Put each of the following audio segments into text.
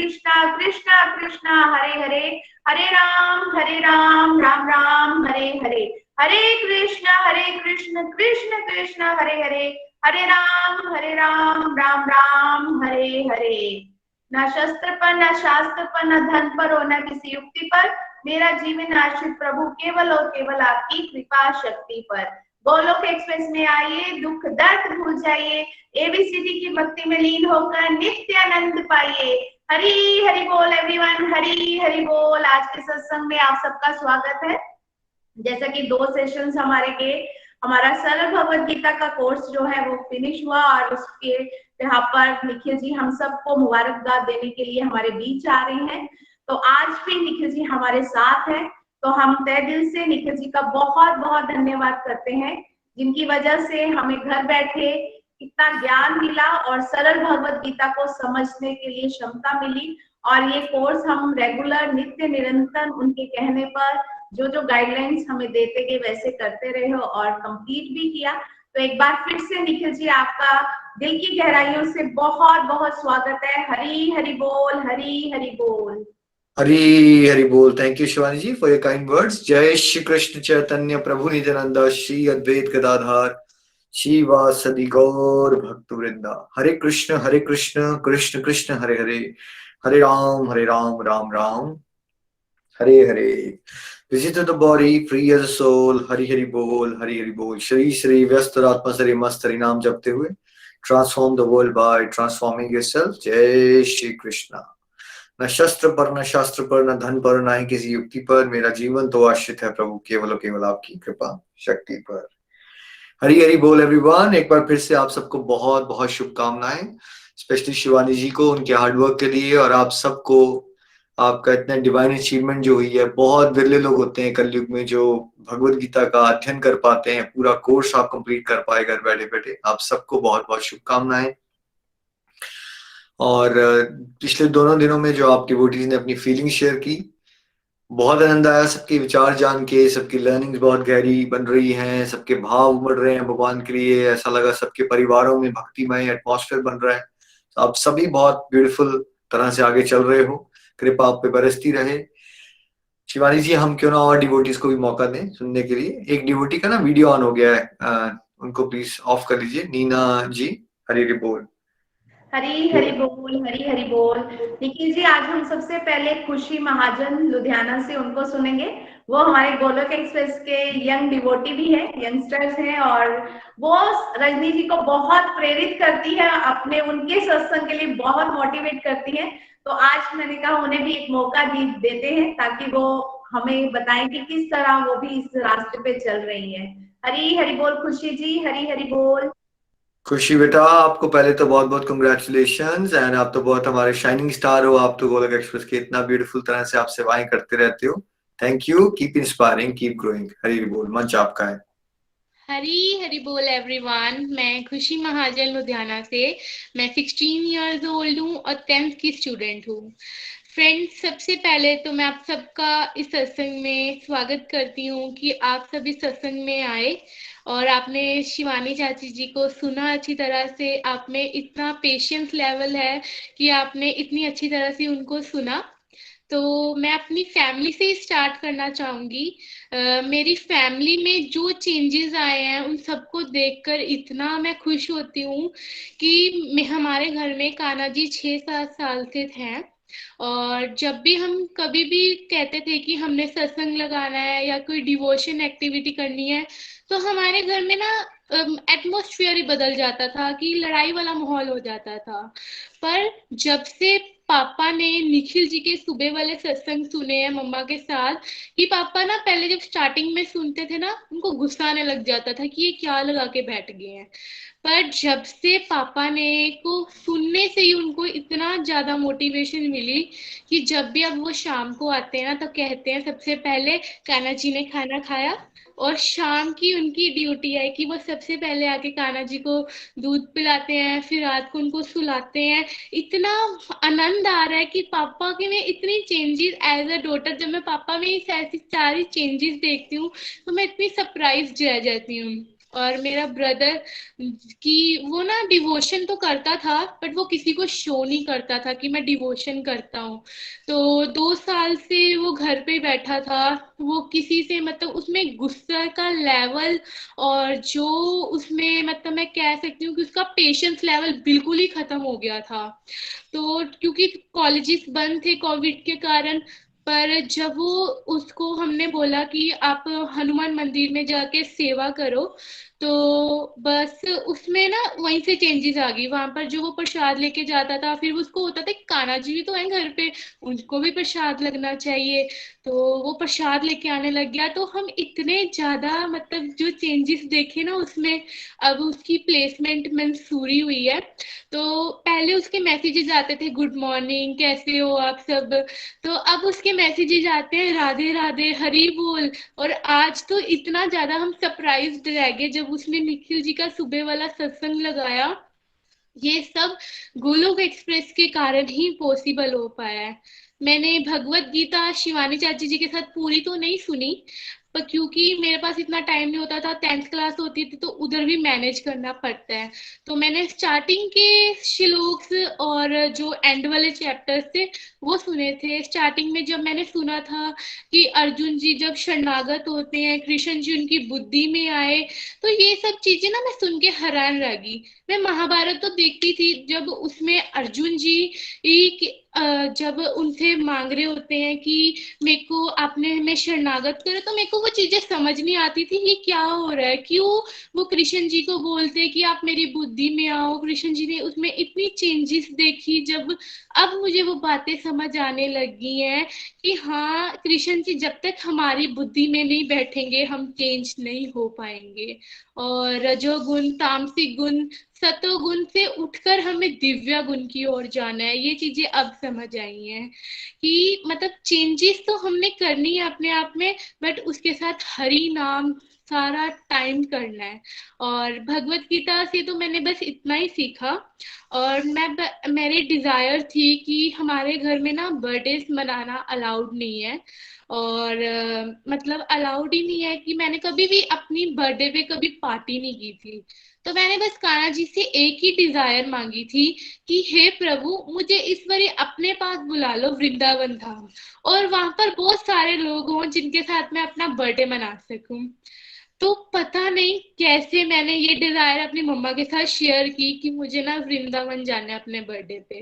कृष्णा कृष्णा कृष्णा हरे हरे, हरे राम राम राम हरे हरे, हरे कृष्ण कृष्ण कृष्ण हरे हरे, हरे राम राम हरे हरे। न शस्त्र पर, न शास्त्र पर, न धन पर और न किसी युक्ति पर, मेरा जीवन आश्रित प्रभु केवल और केवल आपकी कृपा शक्ति पर। गोलोक एक्सप्रेस में आइए, दुख दर्द भूल जाइए, एबीसीडी की भक्ति में लीन होकर नित्य आनंद पाइए। हरी हरि बोल एवरीवन, हरी हरि बोल। आज के सत्संग में आप सबका स्वागत है। जैसा कि 2 सेशंस हमारे के हमारा सरल भगवत गीता का कोर्स जो है वो फिनिश हुआ और उसके यहाँ पर निखिल जी हम सबको मुबारकबाद देने के लिए हमारे बीच आ रहे हैं। तो आज भी निखिल जी हमारे साथ हैं, तो हम तहे दिल से निखिल जी का बहुत बहुत धन्यवाद करते हैं, जिनकी वजह से हमें घर बैठे इतना ज्ञान मिला और सरल भगवत गीता को समझने के लिए क्षमता मिली। और ये कोर्स हम रेगुलर नित्य निरंतर उनके कहने पर जो जो गाइडलाइंस हमें देते गए वैसे करते रहे हो और कंप्लीट भी किया। तो एक बार फिर से निखिल जी आपका दिल की गहराइयों से बहुत बहुत स्वागत है। हरी हरि बोल, हरी हरि बोल। हरी हरि बोल। Thank you Shivani ji for your kind words. जय श्री कृष्ण चैतन्य प्रभु नित्यानंद श्री अद्वैत गदाधर श्रीवासदि गौर भक्त वृंदा। हरे कृष्ण कृष्ण कृष्ण हरे हरे, हरे राम राम राम हरे हरे। Visit the body, free as a soul, Hari Hari बोल, हरि हरि बोल। श्री श्री व्यस्त आत्मा सरे मस्त हरि नाम जपते हुए transform the world by transforming yourself. जय श्री कृष्णा। न शस्त्र पर, न शास्त्र पर, न धन पर, न ही किसी युक्ति पर, मेरा जीवन तो आश्रित है प्रभु केवल और केवल आपकी कृपा शक्ति पर। हरी हरी बोल एवरीवन। एक बार फिर से आप सबको बहुत बहुत शुभकामनाएं, स्पेशली शिवानी जी को उनके हार्डवर्क के लिए, और आप सबको आपका इतना डिवाइन अचीवमेंट जो हुई है। बहुत विरले लोग होते हैं कलयुग में जो भगवत गीता का अध्ययन कर पाते हैं, पूरा कोर्स आप कंप्लीट कर पाए घर बैठे बैठे। आप सबको बहुत बहुत शुभकामनाएं। और पिछले दोनों दिनों में जो आप डिवोटीज ने अपनी फीलिंग शेयर की, बहुत आनंद आया। सबके विचार जान के, सबकी लर्निंग्स बहुत गहरी बन रही हैं, सबके भाव उमड़ रहे हैं भगवान के लिए। ऐसा लगा सबके परिवारों में भक्तिमय एटमॉस्फेयर बन रहा है। तो आप सभी बहुत ब्यूटीफुल तरह से आगे चल रहे हो, कृपा आप पे बरसती रहे। शिवानी जी, हम क्यों ना और डिवोटीज को भी मौका दें सुनने के लिए। एक डिवोटी का ना वीडियो ऑन हो गया है, उनको प्लीज ऑफ कर लीजिए। नीना जी, हरी हरि बोल। हरी हरि बोल, हरी हरि बोल। निखिल जी, आज हम सबसे पहले खुशी महाजन लुधियाना से उनको सुनेंगे। वो हमारे गोलोक एक्सप्रेस के यंग डिवोटी भी है, यंगस्टर्स हैं, और वो रजनी जी को बहुत प्रेरित करती है, अपने उनके सत्संग के लिए बहुत मोटिवेट करती है। तो आज मैंने कहा उन्हें भी एक मौका देते हैं ताकि वो हमें बताएं कि किस तरह वो भी इस रास्ते पे चल रही है। हरी हरि बोल खुशी जी, हरी हरि बोल। खुशी बेटा, आपको पहले तो बहुत बहुत कंग्रेचुलेशंस। एंड आप तो बहुत हमारे शाइनिंग स्टार हो। आप तो गोलोक एक्सप्रेस के इतना ब्यूटीफुल तरह से आप सेवाएं करते रहते हो। Thank you, keep inspiring, keep growing. Hari Hari बोल, मंच आपका है। हरी हरि बोल एवरीवन। मैं खुशी महाजन लुधियाना से। मैं 16 इयर्स ओल्ड हूँ और 10th की स्टूडेंट हूँ। फ्रेंड्स, सबसे पहले तो मैं आप सबका इस सत्संग में स्वागत करती हूँ कि आप सब इस सत्संग में आए और आपने शिवानी चाची जी को सुना अच्छी तरह से। आप में इतना पेशेंस लेवल है कि आपने इतनी अच्छी तरह से उनको सुना। तो मैं अपनी फैमिली से स्टार्ट करना चाहूँगी। मेरी फैमिली में जो चेंजेस आए हैं उन सबको देखकर इतना मैं खुश होती हूँ कि हमारे घर में कान्हा जी 6-7 साल से हैं, और जब भी हम कभी भी कहते थे कि हमने सत्संग लगाना है या कोई डिवोशन एक्टिविटी करनी है, तो हमारे घर में ना एटमॉस्फेयर ही बदल जाता था कि लड़ाई वाला माहौल हो जाता था। पर जब से पापा ने निखिल जी के सुबह वाले सत्संग सुने हैं मम्मा के साथ, कि पापा ना पहले जब स्टार्टिंग में सुनते थे ना, उनको गुस्सा आने लग जाता था कि ये क्या लगा के बैठ गए हैं। पर जब से पापा ने को सुनने से ही उनको इतना ज्यादा मोटिवेशन मिली कि जब भी अब वो शाम को आते हैं ना तो कहते हैं सबसे पहले कान्हा जी ने खाना खाया, और शाम की उनकी ड्यूटी है कि वो सबसे पहले आके कान्हा जी को दूध पिलाते हैं, फिर रात को उनको सुलाते हैं। इतना आनंद आ रहा है कि पापा के में इतनी चेंजेस एज अ डॉटर, जब मैं पापा में ऐसी सारी चेंजेस देखती हूँ तो मैं इतनी सरप्राइज रह जाती हूँ। और मेरा ब्रदर कि वो ना डिवोशन तो करता था बट वो किसी को शो नहीं करता था कि मैं डिवोशन करता हूँ। तो 2 साल से वो घर पे बैठा था, वो किसी से मतलब उसमें गुस्सा का लेवल और जो उसमें मतलब मैं कह सकती हूँ कि उसका पेशेंस लेवल बिल्कुल ही खत्म हो गया था। तो क्योंकि कॉलेजेस बंद थे कोविड के कारण, पर जब वो उसको हमने बोला कि आप हनुमान मंदिर में जाके सेवा करो, तो बस उसमें ना वहीं से चेंजेस आ गई। वहां पर जो वो प्रसाद लेके जाता था, फिर उसको होता था कान्हा जी भी तो है घर पे, उनको भी प्रसाद लगना चाहिए, तो वो प्रसाद लेके आने लग गया। तो हम इतने ज्यादा मतलब जो चेंजेस देखे ना उसमें, अब उसकी प्लेसमेंट मंसूरी हुई है। तो पहले उसके मैसेजेस आते थे गुड मॉर्निंग कैसे हो आप सब, तो अब उसके मैसेजेस आते हैं राधे राधे हरी बोल। और आज तो इतना ज्यादा हम सरप्राइज्ड रह गए जब उसने निखिल जी का सुबह वाला सत्संग लगाया। ये सब गोलोक एक्सप्रेस के कारण ही पॉसिबल हो पाया है। मैंने भगवत गीता शिवानी चाची जी के साथ पूरी तो नहीं सुनी, पर क्योंकि मेरे पास इतना टाइम नहीं होता था, 10th क्लास होती थी तो उधर भी मैनेज करना पड़ता है। तो मैंने स्टार्टिंग के श्लोक्स और जो एंड वाले चैप्टर्स थे वो सुने थे। स्टार्टिंग में जब मैंने सुना था कि अर्जुन जी जब शरणागत होते हैं, कृष्ण जी उनकी बुद्धि में आए, तो ये सब चीजें ना मैं सुन के हैरान रह गई। मैं महाभारत तो देखती थी, जब उसमें अर्जुन जी जब उनसे मांग रहे होते हैं कि मेरे को आपने हमें शरणागत करे, तो मेरे को वो चीजें समझ नहीं आती थी ये क्या हो रहा है, क्यों वो कृष्ण जी को बोलते कि आप मेरी बुद्धि में आओ। कृष्ण जी ने उसमें इतनी चेंजेस देखी जब, अब मुझे वो बातें समझ आने लगी हैं कि हाँ कृष्ण जी जब तक हमारी बुद्धि में नहीं बैठेंगे हम चेंज नहीं हो पाएंगे। और रजोगुण तामसिक गुण सतोगुण से उठकर हमें दिव्य गुण की ओर जाना है। ये चीजें अब समझ आई हैं कि मतलब चेंजेस तो हमने करनी है अपने आप में, बट उसके साथ हरि नाम सारा टाइम करना है। और भगवत गीता से तो मैंने बस इतना ही सीखा। और मेरी डिजायर थी कि हमारे घर में ना बर्थडे मनाना अलाउड नहीं है, और मतलब अलाउड ही नहीं है कि मैंने कभी भी अपनी बर्थडे पे कभी पार्टी नहीं की थी। तो मैंने बस कान्हा जी से एक ही डिजायर मांगी थी कि हे प्रभु मुझे इस बार अपने पास बुला लो वृंदावन धाम, और वहां पर बहुत सारे लोग हों जिनके साथ मैं अपना बर्थडे मना सकूं। तो पता नहीं कैसे मैंने ये डिजायर अपनी मम्मा के साथ शेयर की कि मुझे ना वृंदावन जाना है अपने बर्थडे पे।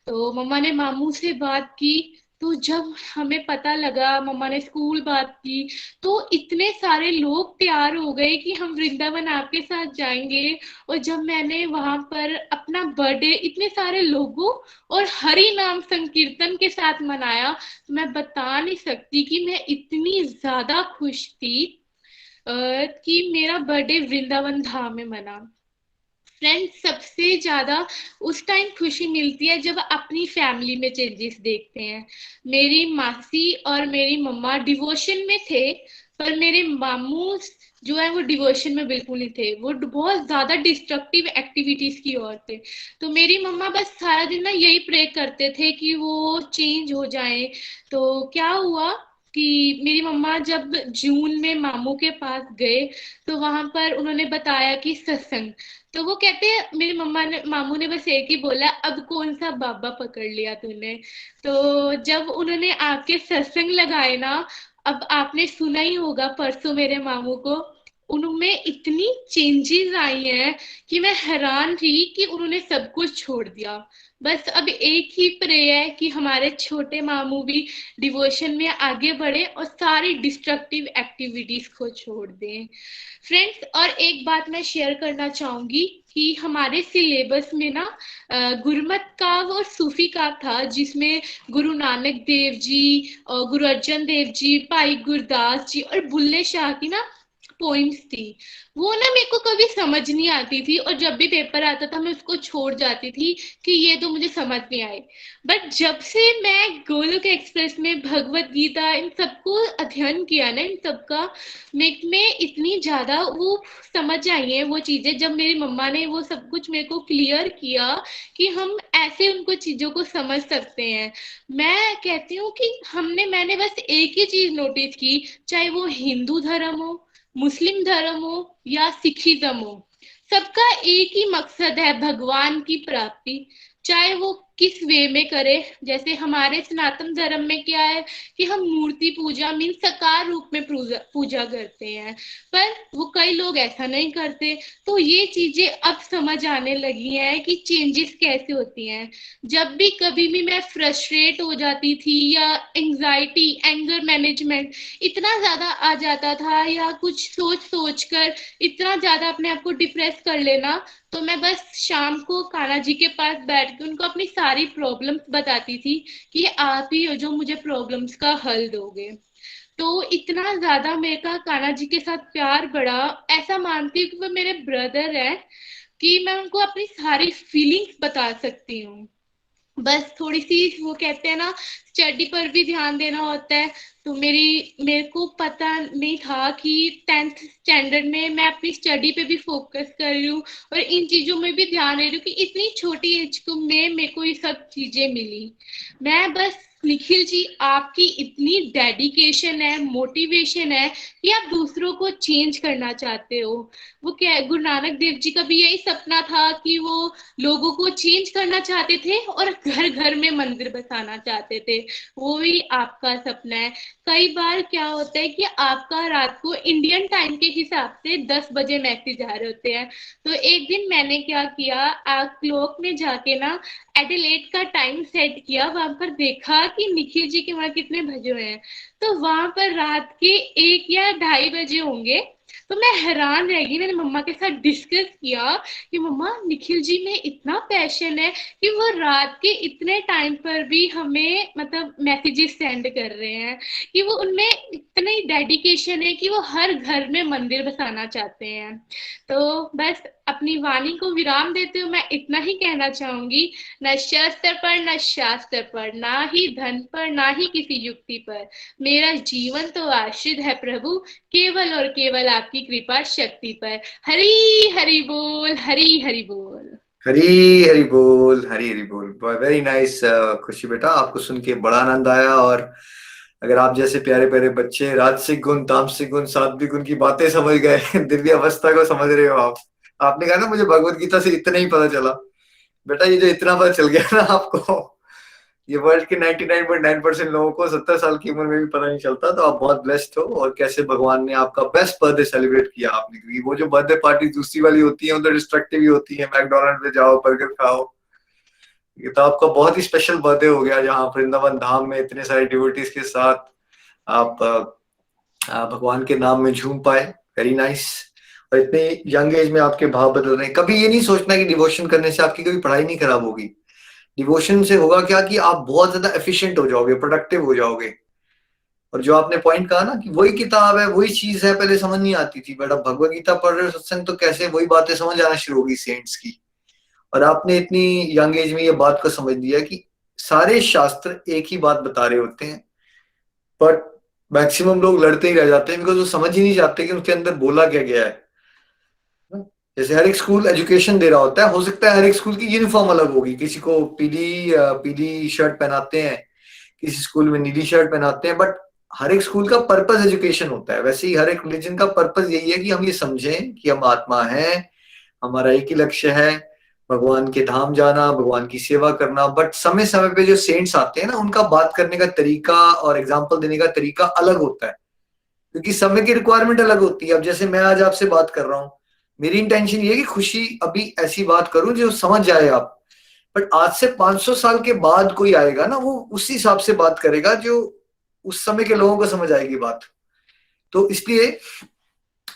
तो मम्मा ने मामू से बात की, तो जब हमें पता लगा, मम्मा ने स्कूल बात की, तो इतने सारे लोग तैयार हो गए कि हम वृंदावन आपके साथ जाएंगे। और जब मैंने वहां पर अपना बर्थडे इतने सारे लोगों और हरि नाम संकीर्तन के साथ मनाया, तो मैं बता नहीं सकती कि मैं इतनी ज्यादा खुश थी कि मेरा बर्थडे वृंदावन धाम में मना। फ्रेंड्स सबसे ज्यादा उस टाइम खुशी मिलती है जब अपनी फैमिली में चेंजेस देखते हैं। मेरी मासी और मेरी मम्मा डिवोशन में थे, पर मेरे मामू जो है वो डिवोशन में बिल्कुल नहीं थे, वो बहुत ज्यादा डिस्ट्रक्टिव एक्टिविटीज की ओर थे। तो मेरी मम्मा बस सारा दिन ना यही प्रे करते थे कि वो चेंज हो जाए। तो क्या हुआ कि मेरी मम्मा जब जून में मामू के पास गए, तो वहां पर उन्होंने बताया कि सत्संग, तो वो कहते हैं मेरी मम्मा ने मामू ने बस एक ही बोला अब कौन सा बाबा पकड़ लिया तूने। तो जब उन्होंने आके सत्संग लगाए ना, अब आपने सुना ही होगा परसों मेरे मामू को, उनमें इतनी चेंजेस आई हैं कि मैं हैरान थी कि उन्होंने सब कुछ छोड़ दिया। बस अब एक ही प्रे है कि हमारे छोटे मामू भी डिवोशन में आगे बढ़े और सारी डिस्ट्रक्टिव एक्टिविटीज को छोड़ दें। फ्रेंड्स और एक बात मैं शेयर करना चाहूंगी कि हमारे सिलेबस में ना गुरमत काव और सूफी काव था, जिसमें गुरु नानक देव जी और गुरु अर्जन देव जी, भाई गुरदास जी और बुल्ले शाह की ना पोइम्स थी। वो ना मेरे को कभी समझ नहीं आती थी, और जब भी पेपर आता था मैं उसको छोड़ जाती थी कि ये तो मुझे समझ नहीं आए। बट जब से मैं गोलोक एक्सप्रेस में भगवत गीता इन सबको अध्ययन किया ना, इन सबका में इतनी ज्यादा वो समझ आई है वो चीजें, जब मेरी मम्मा ने वो सब कुछ मेरे को क्लियर किया कि हम ऐसे उनको चीजों को समझ सकते हैं। मैं कहती हूँ कि मैंने बस एक ही चीज नोटिस की, चाहे वो हिंदू धर्म हो, मुस्लिम धर्म हो या सिखिज्म हो, सबका एक ही मकसद है, भगवान की प्राप्ति। चाहे वो किस वे में करे। जैसे हमारे सनातन धर्म में क्या है कि हम मूर्ति पूजा मीन साकार रूप में पूजा करते हैं, पर वो कई लोग ऐसा नहीं करते। तो ये चीजें अब समझ आने लगी हैं कि चेंजेस कैसे होती हैं। जब भी कभी भी मैं फ्रस्ट्रेट हो जाती थी या एंजाइटी एंगर मैनेजमेंट इतना ज्यादा आ जाता था, या कुछ सोच सोच कर इतना ज्यादा अपने आप को डिप्रेस कर लेना, तो मैं बस शाम को कान्हा जी के पास बैठ के उनको अपनी सारी प्रॉब्लम्स बताती थी कि ये आप ही हो जो मुझे प्रॉब्लम्स का हल दोगे। तो इतना ज्यादा मेरे का कान्हा जी के साथ प्यार बढ़ा, ऐसा मानती हूँ कि वो मेरे ब्रदर हैं, कि मैं उनको अपनी सारी फीलिंग्स बता सकती हूँ। बस थोड़ी सी वो कहते हैं ना, स्टडी पर भी ध्यान देना होता है। तो मेरे को पता नहीं था कि 10th स्टैंडर्ड में मैं अपनी स्टडी पे भी फोकस कर रही हूँ और इन चीजों में भी ध्यान दे रही हूँ कि इतनी छोटी एज को में मेरे को ये सब चीजें मिली। मैं बस निखिल जी, आपकी इतनी डेडिकेशन है, मोटिवेशन है कि आप दूसरों को चेंज करना चाहते हो। वो क्या, गुरु नानक देव जी का भी यही सपना था कि वो लोगों को चेंज करना चाहते थे और घर घर में मंदिर बसाना चाहते थे। वो भी आपका सपना है। कई बार क्या होता है कि आपका रात को इंडियन टाइम के हिसाब से 10 बजे मैसेज आ रहे होते हैं। तो एक दिन मैंने क्या किया, क्लॉक में जाके ना एडिलेड का टाइम सेट किया, वहां पर देखा कि निखिल जी के वहां कितने बजे हुए हैं। तो वहां पर रात के 1 या 2:30 बजे होंगे। तो मैं हैरान रह गई। मैंने मम्मा के साथ डिस्कस किया कि मम्मा, निखिल जी में इतना पैशन है कि वो रात के इतने टाइम पर भी हमें मतलब मैसेजेस सेंड कर रहे हैं, कि वो उनमें इतनी डेडिकेशन है कि वो हर घर में मंदिर बसाना चाहते हैं। तो बस अपनी वाणी को विराम देते हुए मैं इतना ही कहना चाहूंगी, न शस्त्र पर न शास्त्र पर, ना ही धन पर ना ही किसी युक्ति पर, मेरा जीवन तो आश्रित है प्रभु केवल और केवल आपकी कृपा शक्ति पर। हरी हरि बोल, हरी हरि बोल। हरी हरि बोल, हरी हरि बोल। वेरी नाइस खुशी बेटा, आपको सुन के बड़ा आनंद आया। और अगर आप जैसे प्यारे प्यारे बच्चे राजसिक गुण, तामसिक गुण, सात्विक गुण की बातें समझ गए, दिव्य अवस्था को समझ रहे हो आप। आपने कहा ना मुझे भगवत गीता से इतना ही पता चला। बेटा ये जो इतना पता चल गया ना आपको, ये वर्ल्ड के 99.9% लोगों को 70 साल की उम्र में भी पता नहीं चलता। तो आप बहुत ब्लेस्ड हो। और कैसे भगवान ने आपका बेस्ट बर्थडे सेलिब्रेट किया आपने, क्योंकि वो जो बर्थडे पार्टी दूसरी वाली होती है उधर डिस्ट्रक्टिव ही होती है, मैकडोनल्ड पे जाओ, बर्गर खाओ। ये तो आपका बहुत ही स्पेशल बर्थडे हो गया, जहाँ वृंदावन धाम में इतने सारे डिवोटीज के साथ आप भगवान के नाम में झूम पाए। Very nice. और इतने यंग एज में आपके भाव बदल रहे हैं। कभी ये नहीं सोचना कि डिवोशन करने से आपकी कभी पढ़ाई नहीं खराब होगी। डिवोशन से होगा क्या कि आप बहुत ज्यादा एफिशिएंट हो जाओगे, प्रोडक्टिव हो जाओगे। और जो आपने पॉइंट कहा ना कि वही किताब है, वही चीज है, पहले समझ नहीं आती थी, बट अब भगवत गीता पढ़ रहे हो, सत्संग, तो कैसे वही बातें समझ आना शुरू होगी सेंट्स की। और आपने इतनी यंग एज में ये बात को समझ लिया कि सारे शास्त्र एक ही बात बता रहे होते हैं, बट मैक्सिमम लोग लड़ते ही रह जाते हैं, बिकॉज वो समझ ही नहीं चाहते कि उसके अंदर बोला क्या गया है। जैसे हर एक स्कूल एजुकेशन दे रहा होता है, हो सकता है हर एक स्कूल की यूनिफॉर्म अलग होगी, किसी को पीली शर्ट पहनाते हैं, किसी स्कूल में नीली शर्ट पहनाते हैं, बट हर एक स्कूल का पर्पस एजुकेशन होता है। वैसे ही हर एक रिलीजन का पर्पस यही है कि हम ये समझें कि हम आत्मा हैं, हमारा एक ही लक्ष्य है, भगवान के धाम जाना, भगवान की सेवा करना। बट समय समय पे जो सेंट्स आते हैं ना, उनका बात करने का तरीका और एग्जाम्पल देने का तरीका अलग होता है, क्योंकि समय की रिक्वायरमेंट अलग होती है। अब जैसे मैं आज आपसे बात कर रहा हूँ, मेरी इंटेंशन ये है कि खुशी अभी ऐसी बात करूं जो समझ जाए आप। बट आज से 500 साल के बाद कोई आएगा ना, वो उसी हिसाब से बात करेगा जो उस समय के लोगों को समझ आएगी बात। तो इसलिए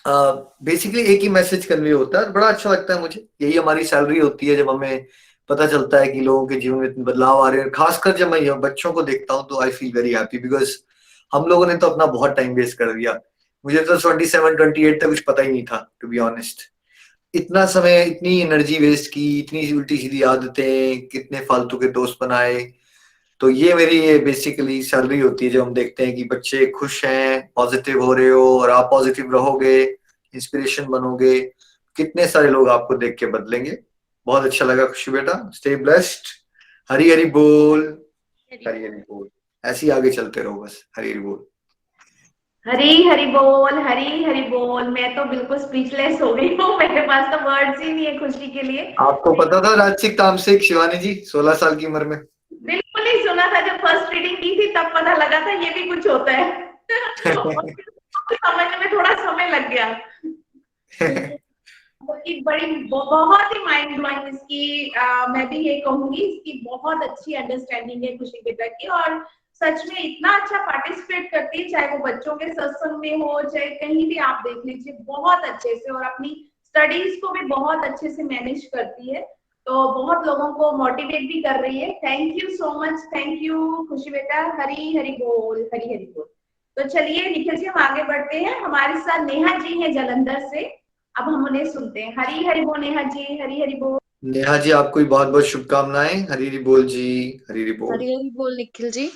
बेसिकली एक ही मैसेज कन्वे होता है। बड़ा अच्छा लगता है मुझे, यही हमारी सैलरी होती है जब हमें पता चलता है कि लोगों के जीवन में इतने बदलाव आ रहे हैं। खासकर जब मैं बच्चों को देखता हूँ तो I feel very happy, because हम लोगों ने तो अपना बहुत टाइम वेस्ट कर दिया। मुझे तो 27-28 तक कुछ पता ही नहीं था, टू बी ऑनेस्ट। इतना समय, इतनी एनर्जी वेस्ट की, इतनी उल्टी सीधी आदतें, कितने फालतू के दोस्त बनाए। तो ये मेरी बेसिकली सैलरी होती है जब हम देखते हैं कि बच्चे खुश हैं, पॉजिटिव हो रहे हो, और आप पॉजिटिव रहोगे, इंस्पिरेशन बनोगे, कितने सारे लोग आपको देख के बदलेंगे। बहुत अच्छा लगा खुशी बेटा, स्टे ब्लेस्ड। हरी हरी बोल, हरी हरी बोल। ऐसे ही आगे चलते रहो बस, हरी हरी बोल। हरी हरी बोल, हरी हरी बोल। मैं तो बिल्कुल स्पीचलेस हो गई हूँ, मेरे पास तो वर्ड्स ही नहीं है खुशी के लिए। आपको पता था राजसिक तामसिक शिवानी जी 16 साल की उम्र में? बिल्कुल नहीं सुना था, जब फर्स्ट रीडिंग की थी तब पता लगा था ये भी कुछ होता है। और समझने में थोड़ा समय लग गया। कि बड़ी बहुत ही माइंड ब्लोइंग इसकी, मैं भी ये कहूंगी इसकी बहुत अच्छी अंडरस्टैंडिंग है खुशी बेटा की। और सच में इतना अच्छा पार्टिसिपेट करती है, चाहे वो बच्चों के सत्संग में हो चाहे कहीं भी आप देख लीजिए, बहुत अच्छे से। और अपनी स्टडीज को भी बहुत अच्छे से मैनेज करती है, तो बहुत लोगों को मोटिवेट भी कर रही है। Thank you so much, thank you खुशी बेटा। हरी हरी बोल, हरी हरी बोल। तो चलिए निखिल जी, हम आगे बढ़ते हैं। हमारे साथ नेहा जी हैं जलंधर से, अब हम उन्हें सुनते हैं। हरी हरी बोल नेहा जी, हरी हरी बोल। नेहा जी आपको भी बहुत बहुत शुभकामनाएं। हरी हरी बोल जी। हरी हरी बोल। हरी हरी बोल निखिल जी।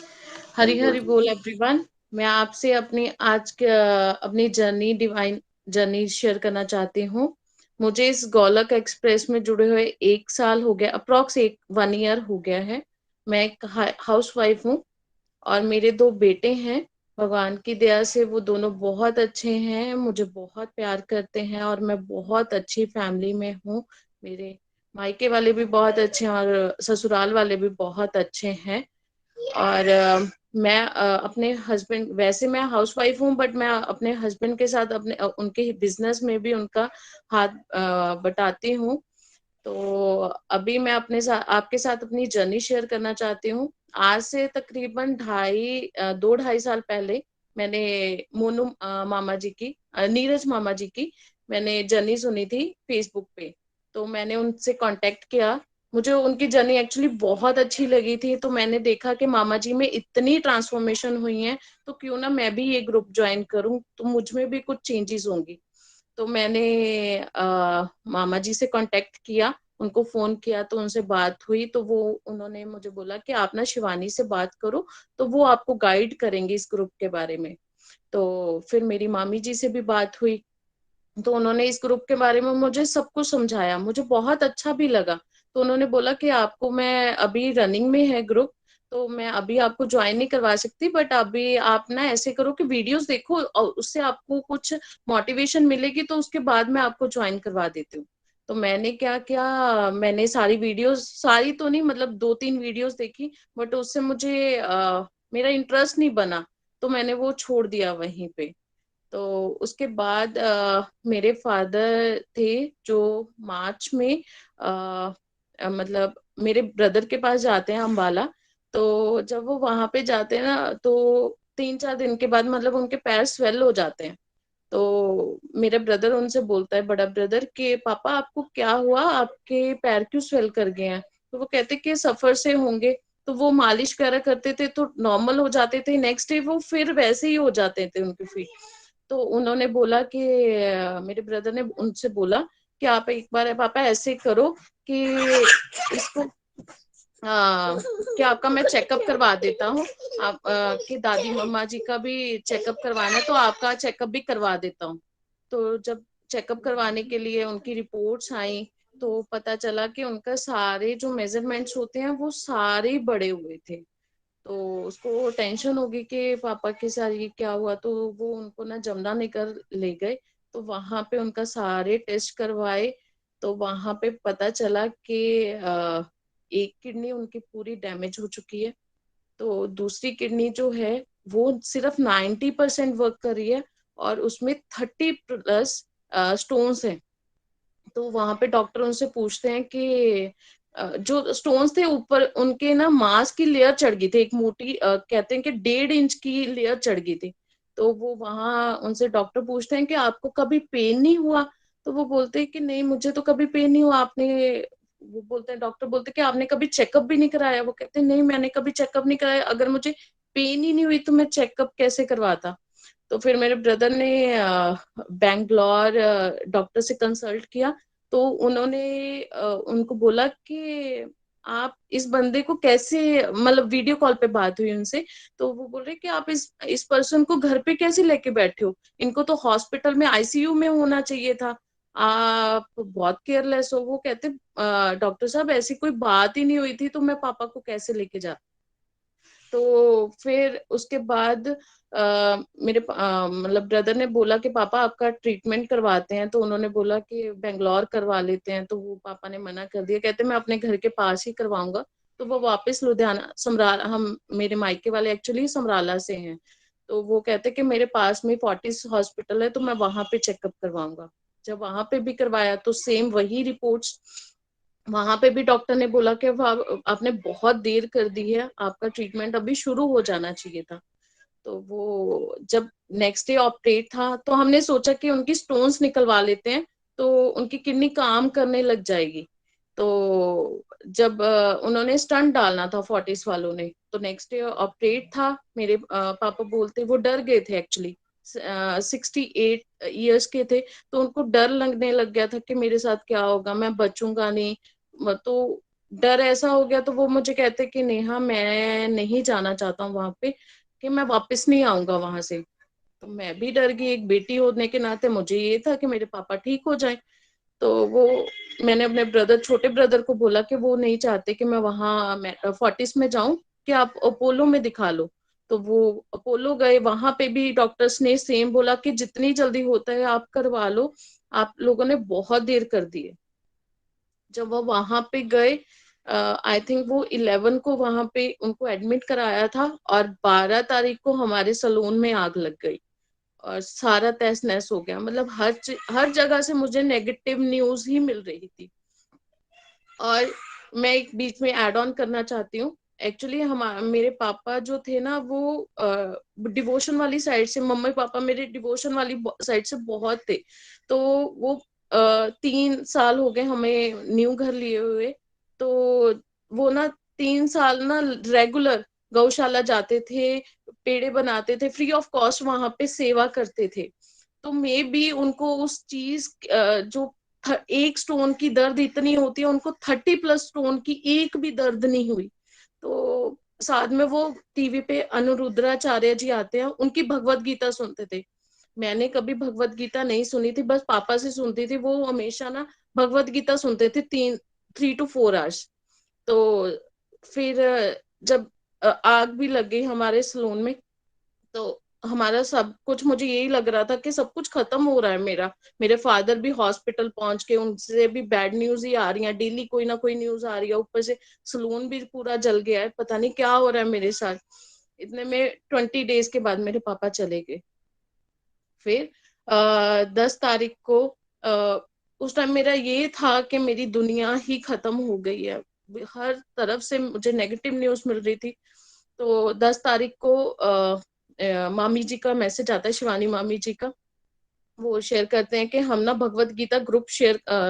हरी हरी बोल हरी जी। बोल एवरीवन। मैं आपसे अपनी आज के अपनी जर्नी डिवाइन जर्नी शेयर करना चाहती हूँ। मुझे इस गोलक एक्सप्रेस में जुड़े हुए 1 साल हो गया, अप्रोक्स 1 ईयर हो गया है। मैं एक हाउस वाइफ हूँ और मेरे 2 बेटे हैं। भगवान की दया से वो दोनों बहुत अच्छे हैं, मुझे बहुत प्यार करते हैं और मैं बहुत अच्छी फैमिली में हूँ। मेरे मायके वाले भी बहुत अच्छे हैं और ससुराल वाले भी बहुत अच्छे हैं। और मैं अपने हस्बैंड, वैसे मैं हाउसवाइफ हूँ बट मैं अपने हस्बैंड के साथ उनके बिजनेस में भी उनका हाथ बटाती हूँ। तो अभी मैं अपने साथ आपके साथ अपनी जर्नी शेयर करना चाहती हूँ। आज से तकरीबन 2 ढाई साल पहले मैंने मोनू मामा जी की, नीरज मामा जी की मैंने जर्नी सुनी थी फेसबुक पे। तो मैंने उनसे कांटेक्ट किया। मुझे उनकी जर्नी एक्चुअली बहुत अच्छी लगी थी, तो मैंने देखा कि मामा जी में इतनी ट्रांसफॉर्मेशन हुई है, तो क्यों ना मैं भी ये ग्रुप ज्वाइन करूं, तो मुझ में भी कुछ चेंजेस होंगी। तो मैंने मामा जी से कांटेक्ट किया, उनको फोन किया, तो उनसे बात हुई। तो वो उन्होंने मुझे बोला कि आप ना शिवानी से बात करो, तो वो आपको गाइड करेंगे इस ग्रुप के बारे में। तो फिर मेरी मामी जी से भी बात हुई, तो उन्होंने इस ग्रुप के बारे में मुझे सब कुछ समझाया, मुझे बहुत अच्छा भी लगा। तो उन्होंने बोला कि आपको, मैं अभी रनिंग में है ग्रुप, तो मैं अभी आपको ज्वाइन नहीं करवा सकती, बट अभी आप ना ऐसे करो कि वीडियोस देखो और उससे आपको कुछ मोटिवेशन मिलेगी, तो उसके बाद मैं आपको ज्वाइन करवा देती हूँ। तो मैंने क्या किया, मैंने सारी वीडियोस, सारी तो नहीं मतलब 2-3 वीडियोस देखी, बट उससे मुझे मेरा इंटरेस्ट नहीं बना, तो मैंने वो छोड़ दिया वहीं पे। तो उसके बाद मेरे फादर थे जो मार्च में मतलब मेरे ब्रदर के पास जाते हैं अम्बाला। तो जब वो वहां पे जाते हैं ना, तो 3-4 दिन के बाद मतलब उनके पैर स्वेल हो जाते हैं। तो मेरे ब्रदर उनसे बोलता है, बड़ा ब्रदर, कि पापा आपको क्या हुआ, आपके पैर क्यों स्वेल कर गए हैं? तो वो कहते कि सफर से होंगे। तो वो मालिश वगैरह करते थे तो नॉर्मल हो जाते थे, नेक्स्ट डे वो फिर वैसे ही हो जाते थे उनके फीट। तो उन्होंने बोला कि मेरे ब्रदर ने उनसे बोला कि आप एक बार पापा ऐसे करो कि इसको कि आपका मैं चेकअप करवा देता हूँ, आप कि दादी मम्मा जी का भी चेकअप करवाना है, तो आपका चेकअप भी करवा देता हूँ। तो जब चेकअप करवाने के लिए उनकी रिपोर्ट्स आई, तो पता चला कि उनका सारे जो मेजरमेंट्स होते हैं वो सारे बड़े हुए थे। तो उसको टेंशन होगी कि पापा के साथ ये क्या हुआ, तो वो उनको ना जमुनानगर ले गए। तो वहां पे उनका सारे टेस्ट करवाए। तो वहां पे पता चला कि एक किडनी उनकी पूरी डैमेज हो चुकी है। तो दूसरी किडनी जो है वो सिर्फ 90% वर्क कर रही है और उसमें 30+ स्टोन्स हैं। तो वहां पे डॉक्टर उनसे पूछते हैं कि जो स्टोन्स थे ऊपर उनके ना मांस की लेयर चढ़ गई थी, एक मोटी कहते हैं कि 1.5 इंच की लेयर चढ़ गई थी। तो वो वहां उनसे डॉक्टर पूछते हैं कि आपको कभी पेन नहीं हुआ? तो वो बोलते हैं कि नहीं मुझे तो कभी पेन नहीं हुआ। आपने, वो बोलते हैं, डॉक्टर बोलते हैं कि आपने कभी चेकअप भी नहीं कराया? वो कहते हैं नहीं मैंने कभी चेकअप नहीं कराया, अगर मुझे पेन ही नहीं हुई तो मैं चेकअप कैसे करवाता? तो फिर मेरे ब्रदर ने बैंगलोर डॉक्टर से कंसल्ट किया। तो उन्होंने उनको बोला कि आप इस बंदे को कैसे, मतलब वीडियो कॉल पे बात हुई उनसे। तो वो बोल रहे कि आप इस पर्सन को घर पे कैसे लेके बैठे हो, इनको तो हॉस्पिटल में आईसीयू में होना चाहिए था, आप बहुत केयरलेस हो। वो कहते डॉक्टर साहब ऐसी कोई बात ही नहीं हुई थी, तो मैं पापा को कैसे लेके जा। तो फिर उसके बाद मेरे मतलब ब्रदर ने बोला कि पापा आपका ट्रीटमेंट करवाते हैं, तो उन्होंने बोला कि बेंगलोर करवा लेते हैं, तो वो पापा ने मना कर दिया, कहते मैं अपने घर के पास ही करवाऊंगा। तो वो वापस लुधियाना समराला, हम मेरे मायके वाले एक्चुअली समराला से हैं, तो वो कहते कि मेरे पास में फोर्टिस हॉस्पिटल है तो मैं वहां पे चेकअप करवाऊंगा। जब वहां पे भी करवाया तो सेम वही रिपोर्ट्स, वहां पे भी डॉक्टर ने बोला कि आपने बहुत देर कर दी है, आपका ट्रीटमेंट अभी शुरू हो जाना चाहिए था। तो वो जब नेक्स्ट डे ऑपरेट था तो हमने सोचा कि उनकी स्टोन्स निकलवा लेते हैं तो उनकी किडनी काम करने लग जाएगी। तो जब उन्होंने स्टंट डालना था फोर्टिस वालों ने, तो नेक्स्ट डे ऑपरेट था। मेरे पापा बोलते, वो डर गए थे एक्चुअली, 68 ईयर्स के थे, तो उनको डर लगने लग गया था कि मेरे साथ क्या होगा, मैं बचूंगा नहीं। तो डर ऐसा हो गया, तो वो मुझे कहते कि नेहा मैं नहीं जाना चाहता हूँ वहां पे, कि मैं वापस नहीं आऊंगा वहां से। तो मैं भी डर गई, एक बेटी होने के नाते मुझे ये था कि मेरे पापा ठीक हो जाएं। तो वो मैंने अपने ब्रदर, छोटे ब्रदर को बोला कि वो नहीं चाहते कि मैं वहां फोर्टिस में जाऊं, कि आप अपोलो में दिखा लो। तो वो अपोलो गए, वहां पे भी डॉक्टर्स ने सेम बोला कि जितनी जल्दी होता है आप करवा लो, आप लोगों ने बहुत देर कर दी है। जब वो वहां पे गए, आई थिंक वो 11 को वहां पे उनको एडमिट कराया था, और 12 तारीख को हमारे सलून में आग लग गई और सारा तहस नहस हो गया। मतलब हर जगह से मुझे नेगेटिव न्यूज ही मिल रही थी। और मैं एक बीच में ऐड ऑन करना चाहती हूँ, एक्चुअली हम मेरे पापा जो थे ना, वो डिवोशन वाली साइड से, मम्मी पापा मेरे डिवोशन वाली साइड से बहुत थे। तो वो 3 साल हो गए हमें न्यू घर लिए हुए, तो वो ना 3 साल ना रेगुलर गौशाला जाते थे, पेड़े बनाते थे, फ्री ऑफ कॉस्ट वहां पे सेवा करते थे। तो मे बी उनको उस चीज जो एक स्टोन की दर्द इतनी होती है, उनको 30+ स्टोन की एक भी दर्द नहीं हुई। तो साथ में वो टीवी पे अनुरुद्राचार्य जी आते हैं, उनकी भगवत गीता सुनते थे। मैंने कभी भगवत गीता नहीं सुनी थी, बस पापा से सुनती थी। वो हमेशा ना भगवत गीता सुनते थे 3 to 4 आवर्स। तो फिर जब आग भी लग गई हमारे सलून में, तो हमारा सब कुछ, मुझे यही लग रहा था कि सब कुछ खत्म हो रहा है मेरा। मेरे फादर भी हॉस्पिटल पहुंच के, उनसे भी बैड न्यूज ही आ रही है, डेली कोई ना कोई न्यूज आ रही है, ऊपर से सलून भी पूरा जल गया है, पता नहीं क्या हो रहा है मेरे साथ। इतने में 20 डेज के बाद मेरे पापा चले गए। फिर 10 तारीख को उस टाइम मेरा ये था कि मेरी दुनिया ही खत्म हो गई है, हर तरफ से मुझे नेगेटिव न्यूज मिल रही थी। तो 10 तारीख को मामी जी का मैसेज आता है, शिवानी मामी जी का। वो शेयर करते हैं कि हम ना भगवत गीता ग्रुप